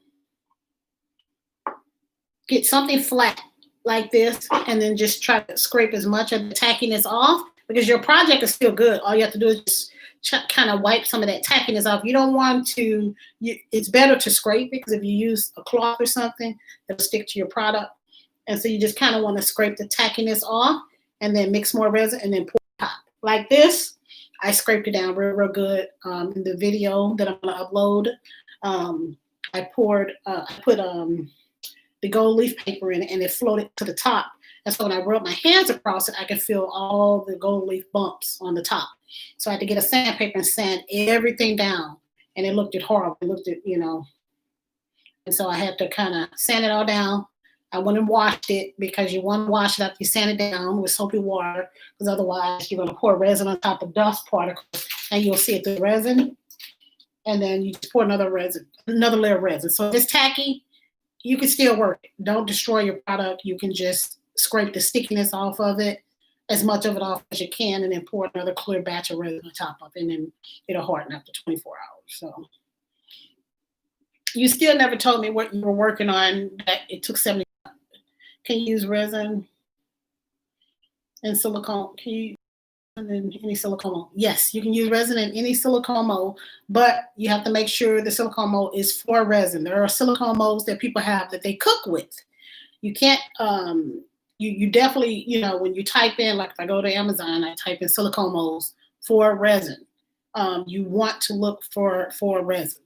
get something flat like this and then just try to scrape as much of the tackiness off because your project is still good. All you have to do is just kind of wipe some of that tackiness off. You don't want to, it's better to scrape because if you use a cloth or something, it'll stick to your product. And so you just kind of want to scrape the tackiness off and then mix more resin and then pour top. Like this, I scraped it down real, real good. In the video that I'm going to upload, I put the gold leaf paper in it and it floated to the top. And so when I rubbed my hands across it, I could feel all the gold leaf bumps on the top. So I had to get a sandpaper and sand everything down. And it looked horrible. It looked, and so I had to kind of sand it all down. I went and washed it because you want to wash it after you sand it down with soapy water because otherwise you're going to pour resin on top of dust particles and you'll see it through resin. And then you just pour another layer of resin. So if it's tacky, you can still work it. Don't destroy your product. You can just scrape the stickiness off of it, as much of it off as you can, and then pour another clear batch of resin on top of it, and then it'll harden after 24 hours. So you still never told me what you were working on that it took 70. Can you use resin and silicone? Can you in any silicone mold? Yes, you can use resin in any silicone mold, but you have to make sure the silicone mold is for resin. There are silicone molds that people have that they cook with. You can't, you definitely, when you type in, like if I go to Amazon, I type in silicone molds for resin. you want to look for resin.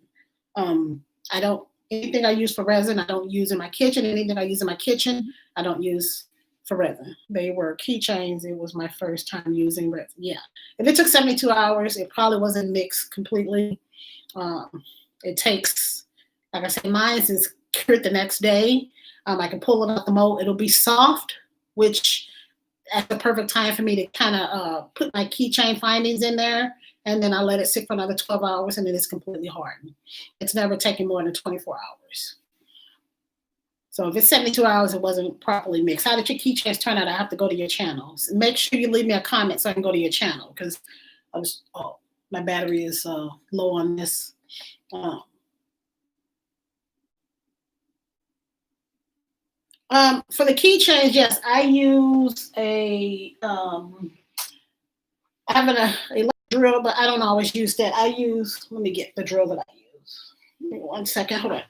I don't anything I use for resin, I don't use in my kitchen. Anything I use in my kitchen, I don't use for resin. They were keychains. It was my first time using resin. Yeah. If it took 72 hours, it probably wasn't mixed completely. Um, it takes, like I said, mine is cured the next day. I can pull it out the mold. It'll be soft, which at the perfect time for me to kind of put my keychain findings in there. And then I let it sit for another 12 hours and then it's completely hardened. It's never taken more than 24 hours. So if it's 72 hours, it wasn't properly mixed. How did your keychains turn out? I have to go to your channels. Make sure you leave me a comment so I can go to your channel because my battery is low on this. For the keychains, yes, I use I have an electric drill, but I don't always use that. Let me get the drill that I use. Give me 1 second, hold on.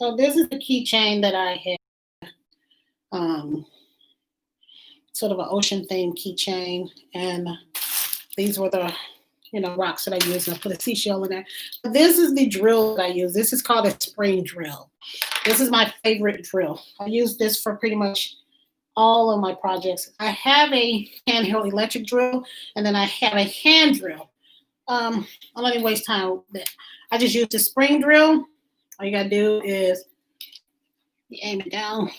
So this is the keychain that I had, sort of an ocean themed keychain, and these were the rocks that I used, and I put a seashell in there. But this is the drill that I use. This is called a spring drill. This is my favorite drill. I use this for pretty much all of my projects. I have a handheld electric drill, and then I have a hand drill. I'm not even waste time with that. I just use the spring drill. All you gotta do is you aim it down.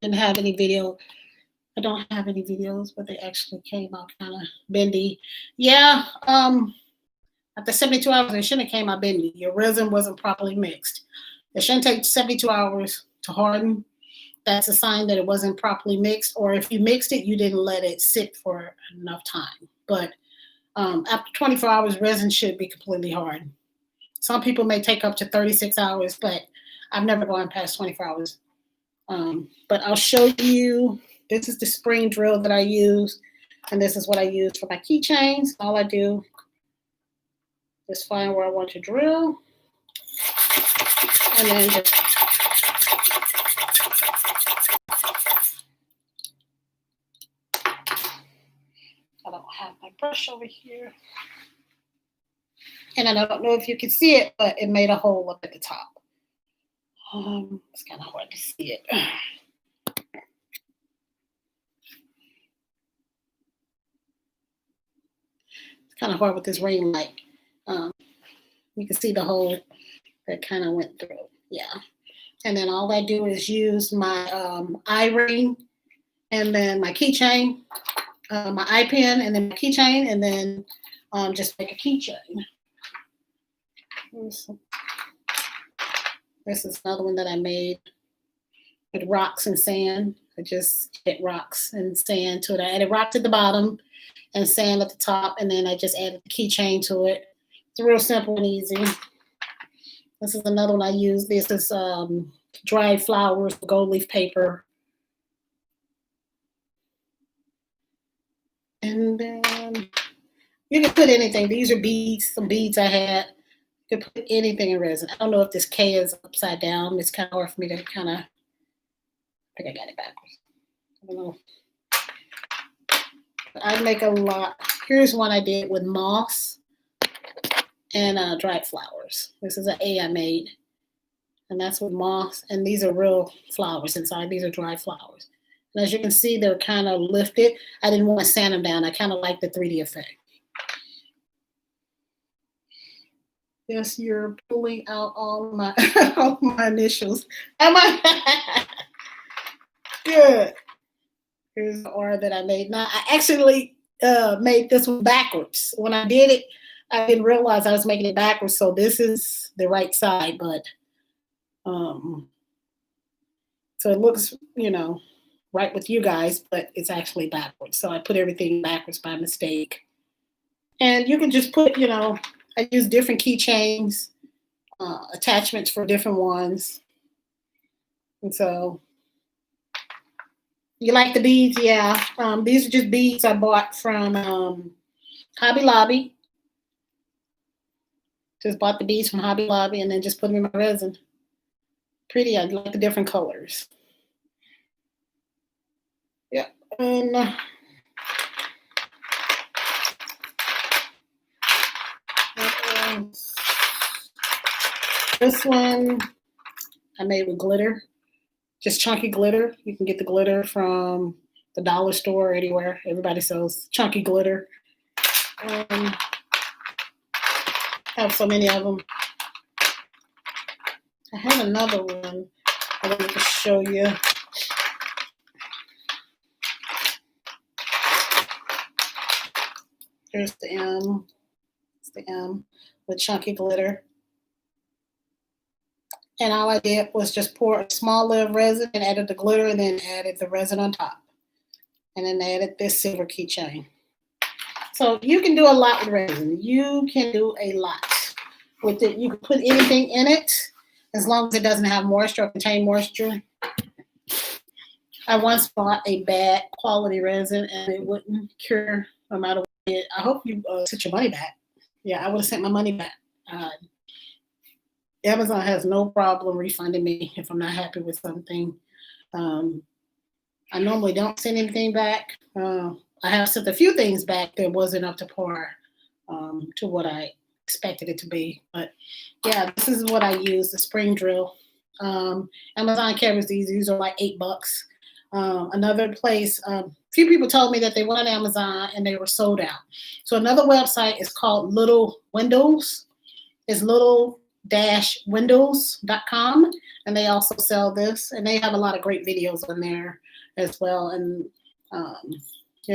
Didn't have any video. I don't have any videos, but they actually came out kind of bendy. Yeah, after 72 hours, it shouldn't have came out bendy. Your resin wasn't properly mixed. It shouldn't take 72 hours to harden. That's a sign that it wasn't properly mixed, or if you mixed it, you didn't let it sit for enough time. But after 24 hours, resin should be completely hard. Some people may take up to 36 hours, but I've never gone past 24 hours. But I'll show you, this is the spring drill that I use, and this is what I use for my keychains. All I do is find where I want to drill, and then just I don't have my brush over here. And I don't know if you can see it, but it made a hole up at the top. It's kind of hard to see it. It's kind of hard with this ring light. You can see the hole that kind of went through. Yeah. And then all I do is use my eye ring and then my keychain, my eye pin, and then my keychain, and then just make a keychain. This is another one that I made with rocks and sand. I just hit rocks and sand to it. I added rocks at the bottom and sand at the top, and then I just added the keychain to it. It's real simple and easy. This is another one I use. This is dried flowers, gold leaf paper. And then you can put anything. These are beads, some beads I had. You can put anything in resin. I don't know if this K is upside down. It's kind of hard for me to kind of, I think I got it backwards. I don't know. But I make a lot. Here's one I did with moss and dried flowers. This is an A I made. And that's with moss. And these are real flowers inside. These are dried flowers. And as you can see, they're kind of lifted. I didn't want to sand them down. I kind of like the 3D effect. Yes, you're pulling out all my all my initials. Am I? Good. Here's the order that I made. Now, I actually made this one backwards. When I did it, I didn't realize I was making it backwards. So this is the right side, but um, so it looks, right with you guys, but it's actually backwards. So I put everything backwards by mistake. And you can just put, I use different keychains, attachments for different ones. And so, you like the beads? Yeah. These are just beads I bought from Hobby Lobby. Just bought the beads from Hobby Lobby and then just put them in my resin. Pretty. I like the different colors. Yeah. And this one I made with glitter, just chunky glitter. You can get the glitter from the dollar store or anywhere. Everybody sells chunky glitter. I have so many of them. I have another one I wanted to show you. Here's the M. It's the M with chunky glitter. And all I did was just pour a small little resin and added the glitter and then added the resin on top. And then added this silver keychain. So you can do a lot with resin. You can do a lot with it. You can put anything in it as long as it doesn't have moisture or contain moisture. I once bought a bad quality resin and it wouldn't cure no matter what. I hope you sent your money back. Yeah, I would have sent my money back. Amazon has no problem refunding me if I'm not happy with something. I normally don't send anything back. I have sent a few things back that wasn't up to par to what I expected it to be. But yeah, this is what I use, the spring drill. Amazon carries these. These are like $8. Another place, few people told me that they went on Amazon and they were sold out. So another website is called Little Windows. It's little-windows.com, and they also sell this, and they have a lot of great videos on there as well. And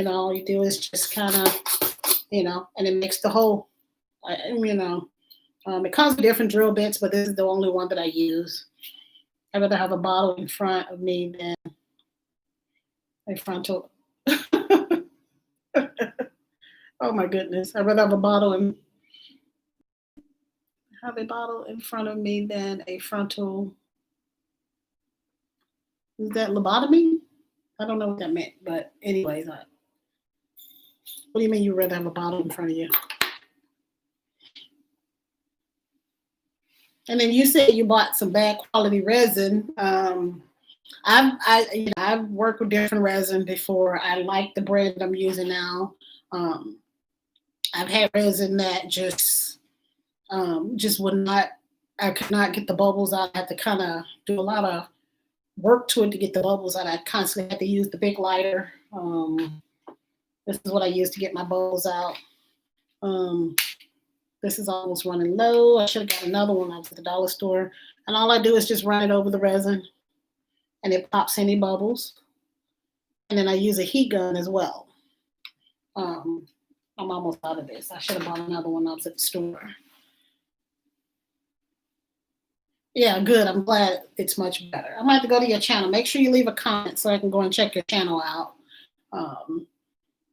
all you do is just kind of, and it makes the whole, it comes with different drill bits, but this is the only one that I use. I'd rather have a bottle in front of me than a frontal. Oh my goodness! I'd rather have a bottle in front of me than a frontal. Is that lobotomy? I don't know what that meant, but anyways, what do you mean you'd rather have a bottle in front of you? And then you said you bought some bad quality resin. I've worked with different resin before. I like the brand I'm using now. I've had resin that just would not. I could not get the bubbles out. I had to kind of do a lot of work to it to get the bubbles out. I constantly had to use the big lighter. This is what I use to get my bubbles out. This is almost running low. I should have got another one out at the dollar store. And all I do is just run it over the resin and it pops any bubbles. And then I use a heat gun as well. I'm almost out of this. I should have bought another one out at the store. Yeah, good. I'm glad it's much better. I'm going to have to go to your channel. Make sure you leave a comment so I can go and check your channel out.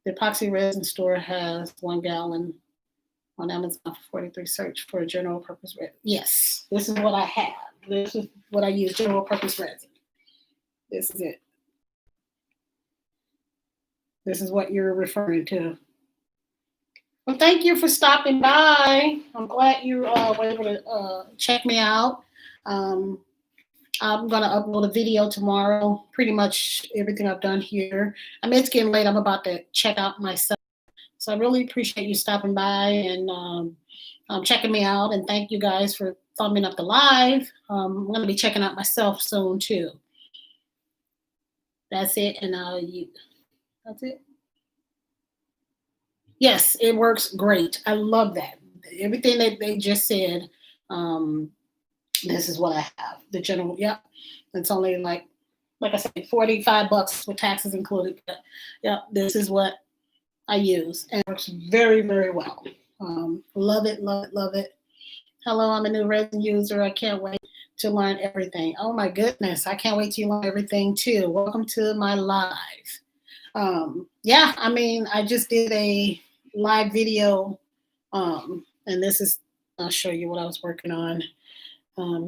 The epoxy resin store has 1 gallon on Amazon for 43. Search for general purpose resin. Yes, this is what I have. This is what I use, general purpose resin. This is it. This is what you're referring to. Well, thank you for stopping by. I'm glad you were able to check me out. I'm going to upload a video tomorrow, pretty much everything I've done here. I mean, it's getting late. I'm about to check out myself. So I really appreciate you stopping by and checking me out. And thank you guys for thumbing up the live. I'm going to be checking out myself soon, too. That's it. And that's it. Yes, it works great. I love that. Everything that they just said, this is what I have. The general, yep. It's only like like I said, $45 with taxes included. But yeah, this is what I use, and it works very, very well. Love it, love it, love it. Hello, I'm a new resin user. I can't wait to learn everything. Oh my goodness, I can't wait to learn everything too. Welcome to my live. Yeah, I mean, I just did a live video, and this is, I'll show you what I was working on.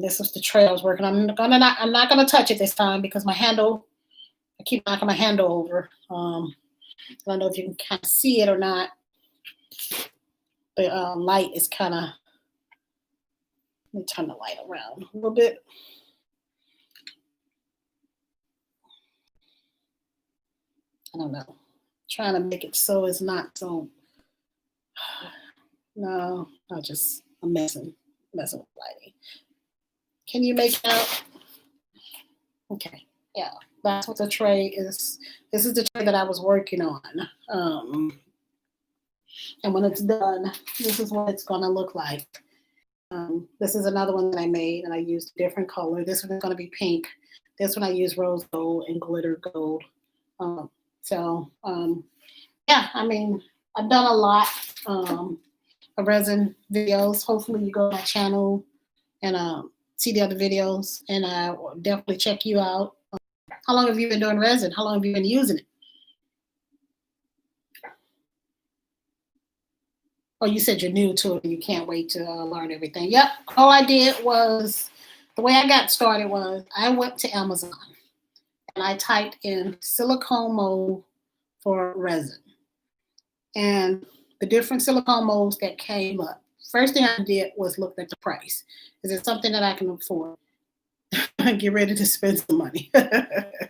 This was the tray I was working on. I'm not gonna touch it this time because my handle, I keep knocking my handle over. I don't know if you can kind of see it or not. The light is kind of, let me turn the light around a little bit. I don't know. Trying to make it so it's not so. No, I'm messing with lighting. Can you make it out? Okay, yeah, that's what the tray is. This is the tray that I was working on. And when it's done, this is what it's gonna look like. This is another one that I made, and I used a different color. This one is gonna be pink. This one I used rose gold and glitter gold. Yeah, I mean, I've done a lot of resin videos. Hopefully you go to my channel and see the other videos, and I will definitely check you out. How long have you been doing resin? How long have you been using it? Oh, you said you're new to it and you can't wait to learn everything. Yep, all I did was, the way I got started was I went to Amazon and I typed in silicone mold for resin. And the different silicone molds that came up, first thing I did was look at the price. Is it something that I can afford? Get ready to spend some money. If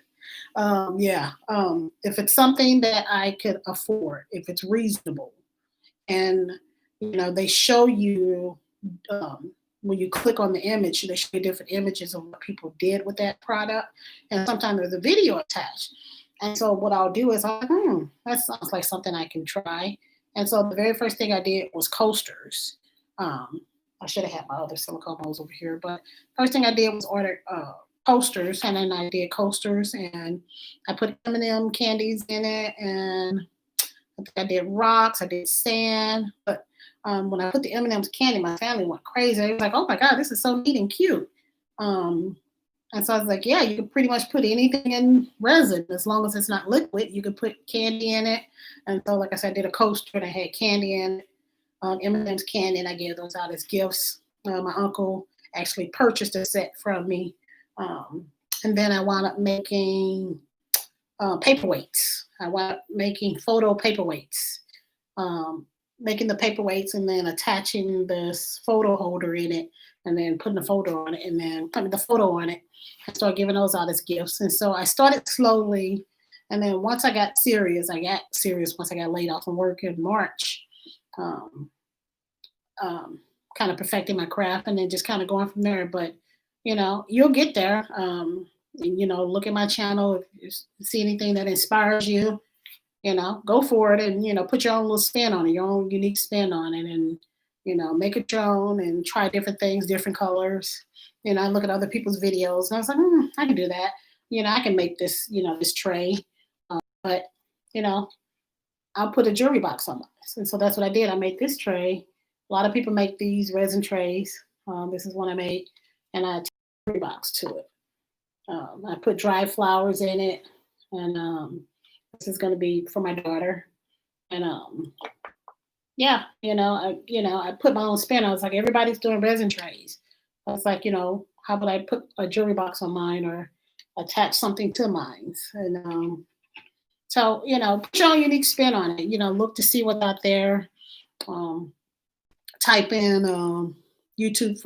it's something that I could afford, if it's reasonable, and they show you, when you click on the image, they show you different images of what people did with that product, and sometimes there's a video attached. And so what I'll do is that sounds like something I can try. And so the very first thing I did was coasters. I should have had my other silicone molds over here, but first thing I did was order coasters, and then I did coasters, and I put M&M candies in it, and I think I did rocks, I did sand. But when I put the M&M's candy, my family went crazy. They were like, "Oh my God, this is so neat and cute." And so I was like, "Yeah, you can pretty much put anything in resin as long as it's not liquid. You can put candy in it." And so, like I said, I did a coaster and I had candy in it, M&M's candy, and I gave those out as gifts. My uncle actually purchased a set from me. And then I wound up making paperweights. I wound up making photo paperweights. Making the paperweights and then attaching this photo holder in it, and then putting the photo on it, and then putting the photo on it. I started giving those out as gifts. And so I started slowly. And then once I got serious once I got laid off from work in March, kind of perfecting my craft and then just kind of going from there. But, you'll get there. And, look at my channel. If you see anything that inspires you, go for it and, put your own little spin on it, your own unique spin on it, and, make it your own and try different things, different colors. I look at other people's videos and I was like, I can do that. I can make this, this tray. But, I'll put a jewelry box on this. And so that's what I did. I made this tray. A lot of people make these resin trays. This is one I made, and I attached a jewelry box to it. I put dried flowers in it, and this is going to be for my daughter. And I put my own spin. I was like, everybody's doing resin trays. I was like, how about I put a jewelry box on mine or attach something to mine? And so, put your own unique spin on it. Look to see what's out there. Type in YouTube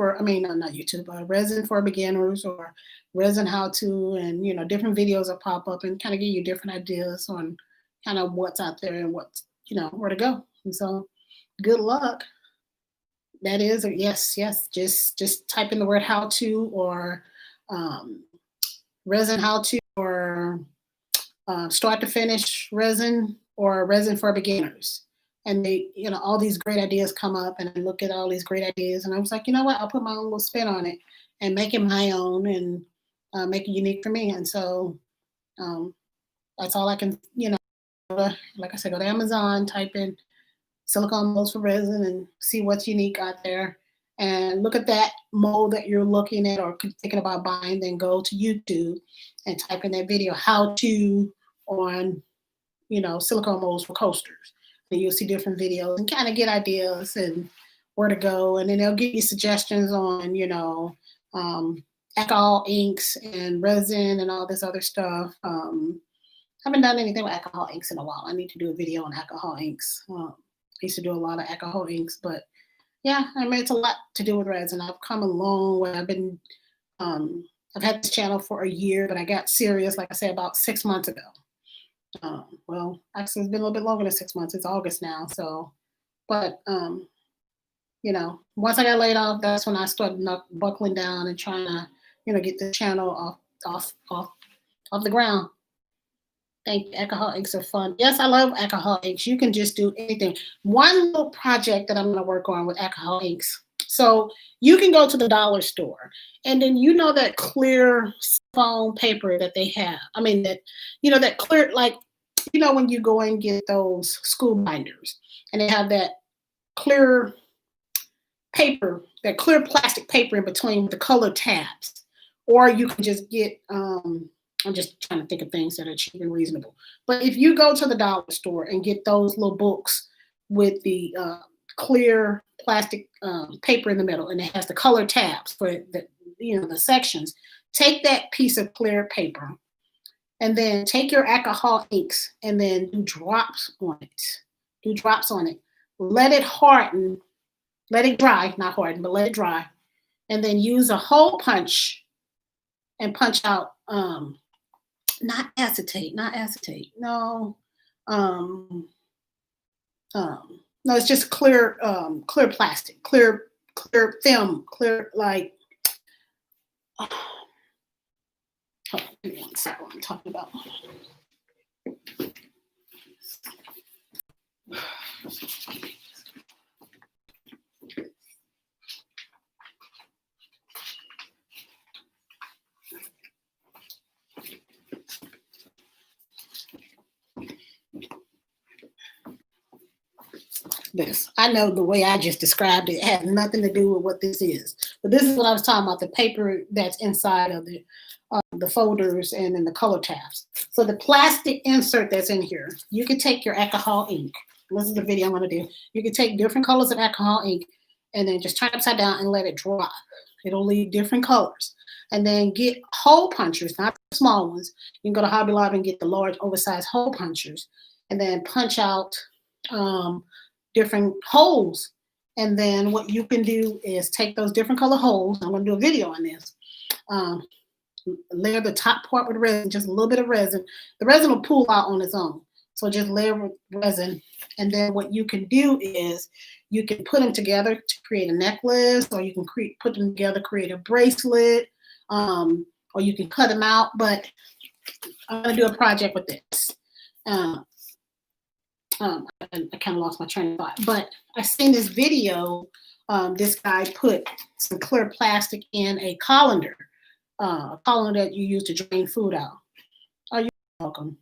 not YouTube, resin for beginners or resin how to, and different videos will pop up and kind of give you different ideas on kind of what's out there and what's where to go. And so, good luck. That is a yes. Just type in the word how to or resin how to or start to finish resin or resin for beginners. And they, all these great ideas come up, and I look at all these great ideas, and I was like, you know what? I'll put my own little spin on it and make it my own and make it unique for me. And so That's all I can, like I said, go to Amazon, type in silicone molds for resin and see what's unique out there. And look at that mold that you're looking at or thinking about buying, then go to YouTube and type in that video, how to on, silicone molds for coasters. And you'll see different videos and kind of get ideas and where to go. And then they'll give you suggestions on, alcohol inks and resin and all this other stuff. I haven't done anything with alcohol inks in a while. I need to do a video on alcohol inks. I used to do a lot of alcohol inks, but yeah, I mean, it's a lot to do with resin. I've come a long way. I've had this channel for a year, but I got serious, like I said, about 6 months ago. Well, actually, it's been a little bit longer than 6 months. It's August now. So, but, once I got laid off, that's when I started buckling down and trying to, get the channel off the ground. Thank you. Alcohol inks are fun. Yes, I love alcohol inks. You can just do anything. One little project that I'm going to work on with alcohol inks. So you can go to the dollar store and then that clear foam paper that they have. I mean that clear, like, when you go and get those school binders and they have that clear paper, that clear plastic paper in between with the color tabs. Or you can just get I'm just trying to think of things that are cheap and reasonable. But if you go to the dollar store and get those little books with the clear plastic paper in the middle, and it has the color tabs for the sections, take that piece of clear paper and then take your alcohol inks and then do drops on it. Do drops on it. Let it harden. Let it dry, not harden, but let it dry. And then use a hole punch and punch out not acetate. No. No, it's just clear plastic, clear film, clear, like, hold on, give me one second what I'm talking about. This. I know the way I just described it had nothing to do with what this is. But this is what I was talking about, the paper that's inside of the folders and then the color tabs. So the plastic insert that's in here, you can take your alcohol ink. This is the video I'm going to do. You can take different colors of alcohol ink and then just turn it upside down and let it dry. It'll leave different colors. And then get hole punchers, not the small ones. You can go to Hobby Lobby and get the large oversized hole punchers and then punch out different holes. And then what you can do is take those different color holes. I'm going to do a video on this. Layer the top part with resin, just a little bit of resin. The resin will pool out on its own. So just layer resin. And then what you can do is you can put them together to create a necklace, or you can put them together, create a bracelet, or you can cut them out. But I'm going to do a project with this. I kind of lost my train of thought, but I seen this video. This guy put some clear plastic in a colander that you use to drain food out. Oh, you're welcome.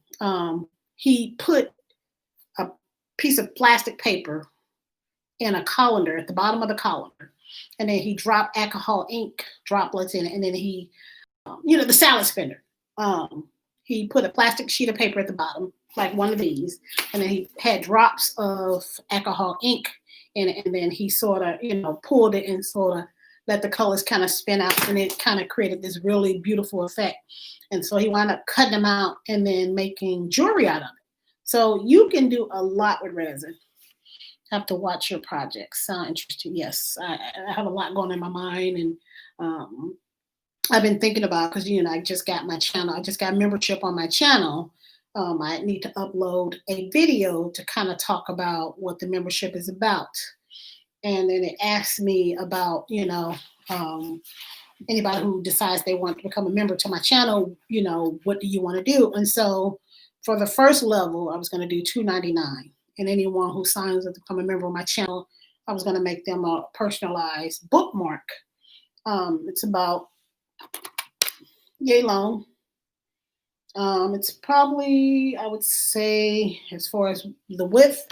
He put a piece of plastic paper in a colander at the bottom of the colander, and then he dropped alcohol ink droplets in it, and then he, the salad spinner. He put a plastic sheet of paper at the bottom, like one of these, and then he had drops of alcohol ink in it, and then he sort of, pulled it and sort of let the colors kind of spin out, and it kind of created this really beautiful effect. And so he wound up cutting them out and then making jewelry out of it. So you can do a lot with resin. Have to watch your projects. Sound interesting? Yes, I have a lot going in my mind, and I've been thinking about, because I just got my channel. I just got membership on my channel. I need to upload a video to kind of talk about what the membership is about. And then it asks me about, anybody who decides they want to become a member to my channel, what do you want to do? And so for the first level, I was going to do $2.99. And anyone who signs up to become a member of my channel, I was going to make them a personalized bookmark. It's about yay long. It's probably, I would say, as far as the width,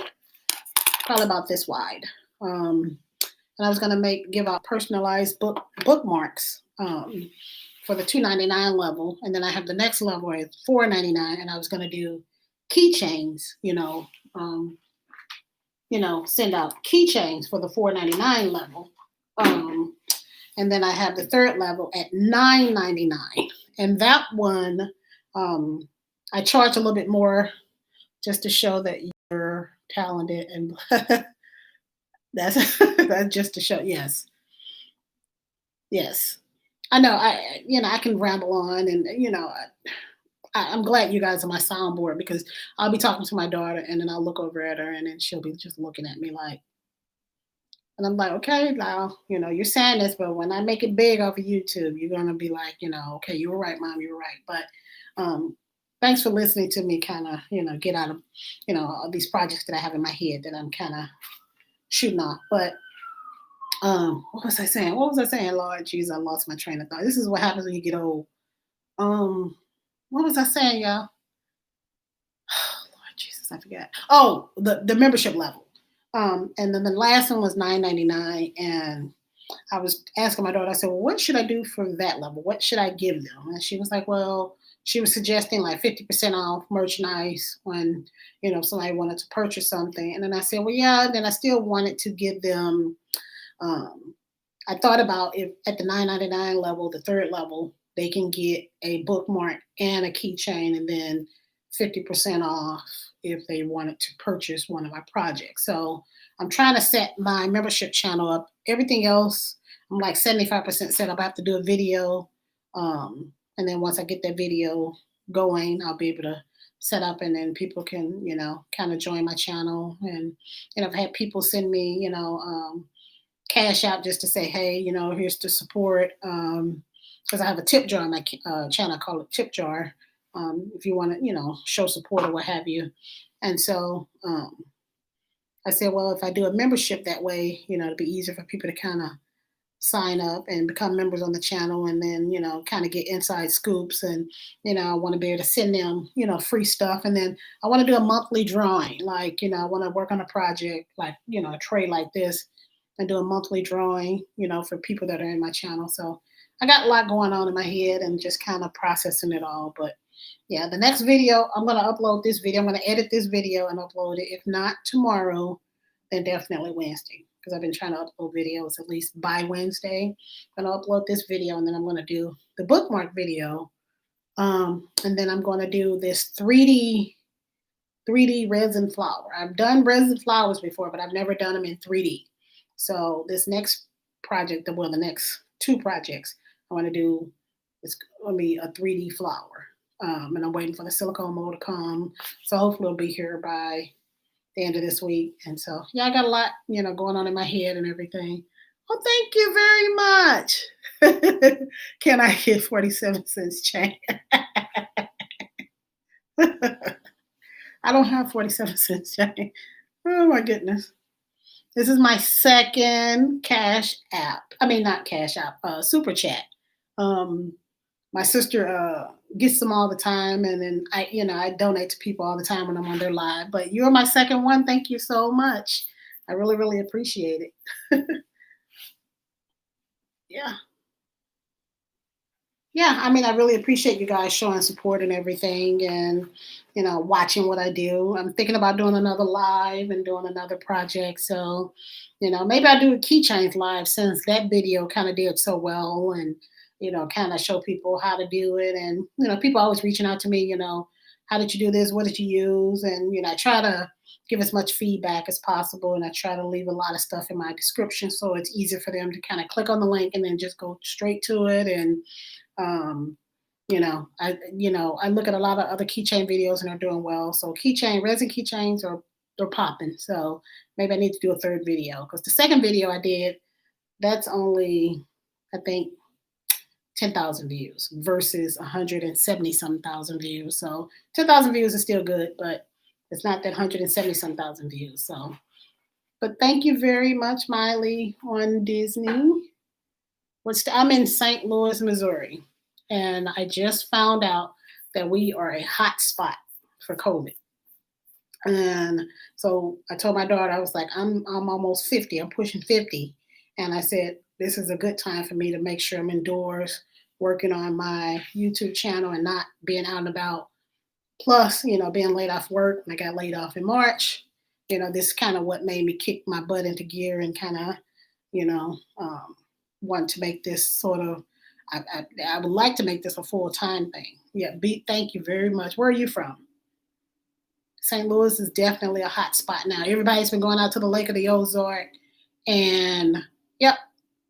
probably about this wide. And I was gonna give out personalized bookmarks for the $2.99 level, and then I have the next level at $4.99, and I was gonna do keychains. Send out keychains for the $4.99 level. And then I have the third level at $9.99, and that one I charge a little bit more just to show that you're talented and that's just to show. Yes, yes. I know. I can ramble on, and I'm glad you guys are my soundboard because I'll be talking to my daughter, and then I'll look over at her, and then she'll be just looking at me like, and I'm like, okay, now you're saying this, but when I make it big over YouTube, you're gonna be like, okay, you were right, mom, you were right. But thanks for listening to me, kind of, get out of, all these projects that I have in my head that I'm kind of shooting off. But what was I saying? What was I saying? Lord Jesus, I lost my train of thought. This is what happens when you get old. Um, what was I saying, y'all? Lord Jesus, I forgot. Oh, the membership level. And then the last one was $9.99, and I was asking my daughter. I said, "Well, what should I do for that level? What should I give them?" And she was like, "Well." She was suggesting like 50% off merchandise when somebody wanted to purchase something, and then I said, "Well, yeah." Then I still wanted to give them. Um, I thought about if at the $9.99 level, the third level, they can get a bookmark and a keychain, and then 50% off if they wanted to purchase one of my projects. So I'm trying to set my membership channel up. Everything else, I'm like 75% set up. I have to do a video. And then once I get that video going, I'll be able to set up, and then people can, kind of join my channel. And, I've had people send me, cash out just to say, hey, here's the support. Because I have a tip jar on my channel, I call it tip jar. If you want to, show support or what have you. And so I said, well, if I do a membership that way, it'll be easier for people to kind of sign up and become members on the channel, and then kind of get inside scoops. And I want to be able to send them free stuff, and then I want to do a monthly drawing. Like I want to work on a project like a tray like this, and do a monthly drawing for people that are in my channel. So I got a lot going on in my head and just kind of processing it all. But yeah, the next video, I'm going to upload this video. I'm going to edit this video and upload it. If not tomorrow, then definitely Wednesday, because I've been trying to upload videos at least by Wednesday. I'm going to upload this video, and then I'm going to do the bookmark video. And then I'm going to do this 3D resin flower. I've done resin flowers before, but I've never done them in 3D. So this next project, the next two projects I want to do, it's going to be a 3D flower. And I'm waiting for the silicone mold to come. So hopefully it'll be here by the end of this week. And so, yeah, I got a lot, going on in my head and everything. Oh, thank you very much. Can I get 47 cents change? I don't have 47 cents change. Oh my goodness. This is my second cash app. I mean, not cash app, super chat. My sister gets them all the time, and then I donate to people all the time when I'm on their live. But you're my second one. Thank you so much. I really, really appreciate it. Yeah. Yeah, I mean, I really appreciate you guys showing support and everything, and watching what I do. I'm thinking about doing another live and doing another project. So, maybe I'll do a keychains live, since that video kind of did so well, and kind of show people how to do it. And people always reaching out to me. How did you do this? What did you use? And I try to give as much feedback as possible, and I try to leave a lot of stuff in my description so it's easier for them to kind of click on the link and then just go straight to it. And um, I look at a lot of other keychain videos, and they're doing well. So resin keychains are popping. So maybe I need to do a third video, because the second video I did, that's only, I think, 10,000 views versus 170 some thousand views. So 10,000 views is still good, but it's not that 170 some thousand views. So, but thank you very much, Miley on Disney. I'm in St. Louis, Missouri, and I just found out that we are a hot spot for COVID. And so I told my daughter, I was like, I'm almost 50. I'm pushing 50. And I said, this is a good time for me to make sure I'm indoors working on my YouTube channel and not being out and about. Plus, being laid off work. I got laid off in March. This is kind of what made me kick my butt into gear and kind of, want to make this sort of, I would like to make this a full-time thing. Yeah, thank you very much. Where are you from? St. Louis is definitely a hot spot now. Everybody's been going out to the Lake of the Ozark, and yep,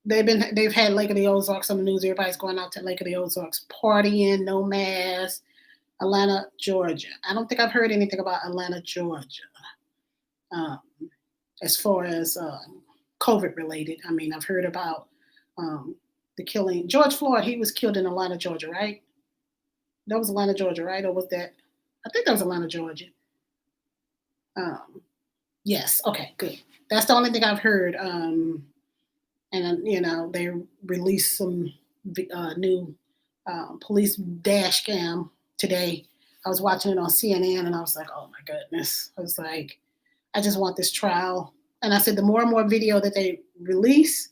they've had Lake of the Ozarks on the news. Everybody's going out to Lake of the Ozarks, partying, no mask. Atlanta, Georgia. I don't think I've heard anything about Atlanta, Georgia, as far as COVID related. I mean, I've heard about the killing. George Floyd, he was killed in Atlanta, Georgia, right? That was Atlanta, Georgia, right? Or was that? I think that was Atlanta, Georgia. Yes. Okay. Good. That's the only thing I've heard. And they released some new police dash cam today. I was watching it on CNN, and I was like, oh my goodness. I was like, I just want this trial. And I said, the more and more video that they release,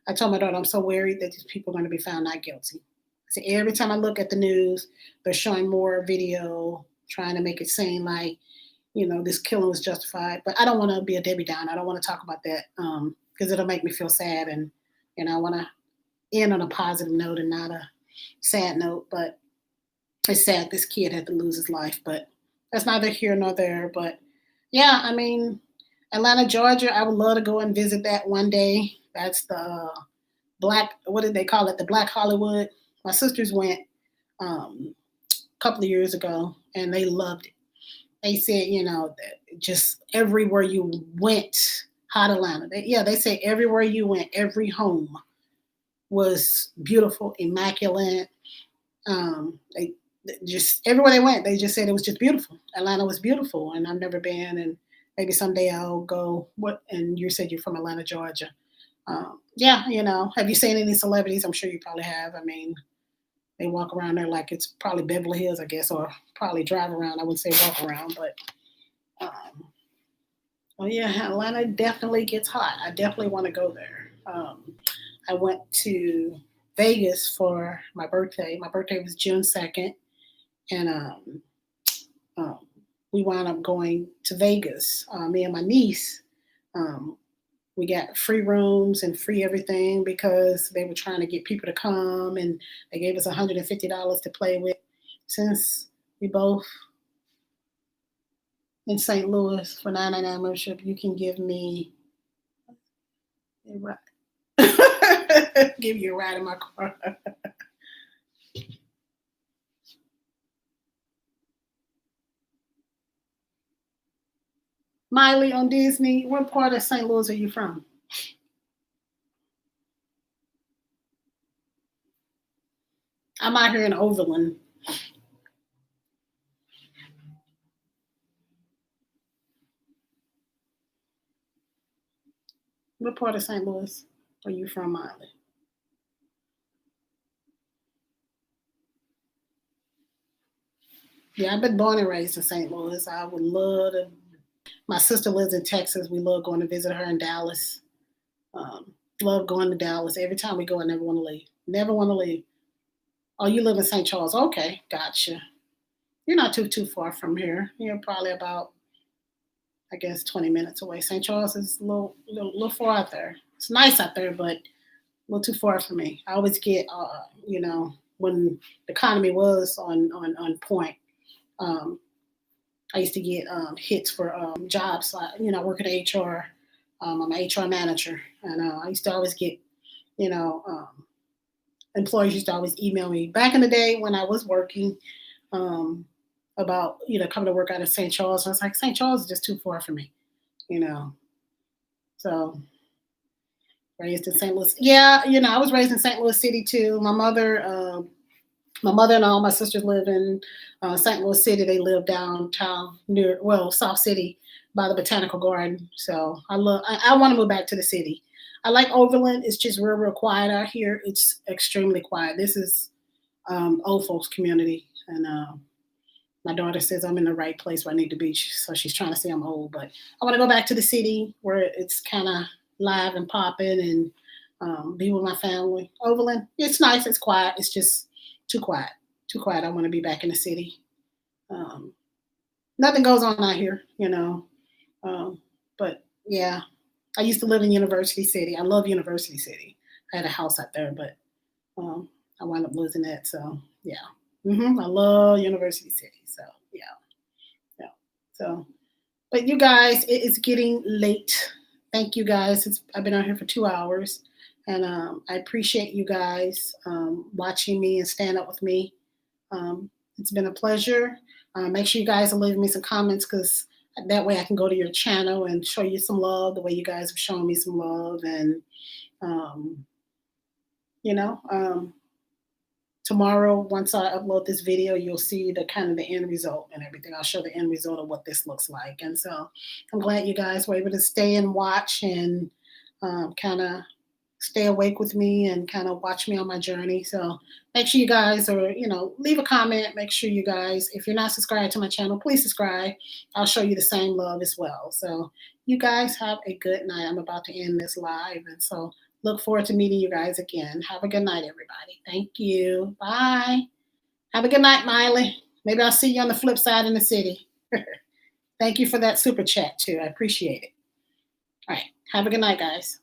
I told my daughter, I'm so worried that these people are going to be found not guilty. I said, every time I look at the news, they're showing more video, trying to make it seem like, this killing was justified. But I don't want to be a Debbie Downer. I don't want to talk about that because it'll make me feel sad. And, I want to end on a positive note and not a sad note. But it's sad this kid had to lose his life. But that's neither here nor there. But, yeah, I mean, Atlanta, Georgia, I would love to go and visit that one day. That's the what did they call it? The Black Hollywood. My sisters went a couple of years ago, and they loved it. They said, that just everywhere you went, hot Atlanta. They say everywhere you went, every home was beautiful, immaculate. They just everywhere they went, they just said it was just beautiful. Atlanta was beautiful, and I've never been, and maybe someday I'll go. And you said you're from Atlanta, Georgia. Yeah, have you seen any celebrities? I'm sure you probably have. I mean, they walk around there like it's probably Beverly Hills, I guess, or probably drive around. I wouldn't say walk around, but yeah, Atlanta definitely gets hot. I definitely want to go there. I went to Vegas for my birthday. My birthday was June 2nd, and we wound up going to Vegas. Me and my niece. We got free rooms and free everything because they were trying to get people to come, and they gave us $150 to play with. Since we both in St. Louis for $9.99 membership, you can give me a ride. Give you a ride in my car. Miley on Disney, what part of St. Louis are you from? I'm out here in Overland. What part of St. Louis are you from, Miley? Yeah, I've been born and raised in St. Louis. I would love to. My sister lives in Texas. We love going to visit her in Dallas. Love going to Dallas. Every time we go, I never want to leave. Never want to leave. Oh, you live in St. Charles. Okay, gotcha. You're not too far from here. You're probably about, I guess, 20 minutes away. St. Charles is a little far out there. It's nice out there, but a little too far for me. I always get, when the economy was on point, I used to get hits for jobs. I work in HR. I'm an HR manager, and I used to always get, employees used to always email me back in the day when I was working about, coming to work out of St. Charles. I was like, St. Charles is just too far for me, So raised in St. Louis. Yeah, I was raised in St. Louis City too. My mother and all my sisters live in St. Louis City. They live downtown South City by the Botanical Garden. So I want to move back to the city. I like Overland. It's just real quiet out here. It's extremely quiet. This is old folks community, and My daughter says I'm in the right place where I need to be, so she's trying to say I'm old. But I want to go back to the city where it's kind of live and popping and be with my family. Overland, it's nice, it's quiet. It's just too quiet, too quiet. I want to be back in the city. Um, Nothing goes on out here, you know. But yeah, I used to live in University City. I love University City. I had a house out there, but um, I wound up losing it. So yeah, I love University City. So yeah, yeah. So, but you guys, it is getting late. Thank you guys. I've been on here for 2 hours, and I appreciate you guys watching me and stand up with me. It's been a pleasure. Make sure you guys will leave me some comments because that way I can go to your channel and show you some love the way you guys have shown me some love. And, um, you know, tomorrow, once I upload this video, you'll see the kind of the end result and everything. I'll show the end result of what this looks like. And so I'm glad you guys were able to stay and watch and kind of stay awake with me and kind of watch me on my journey. So make sure you guys are, leave a comment. Make sure you guys, if you're not subscribed to my channel, please subscribe. I'll show you the same love as well. So you guys have a good night. I'm about to end this live. And so look forward to meeting you guys again. Have a good night, everybody. Thank you. Bye. Have a good night, Miley. Maybe I'll see you on the flip side in the city. Thank you for that super chat too. I appreciate it. All right. Have a good night, guys.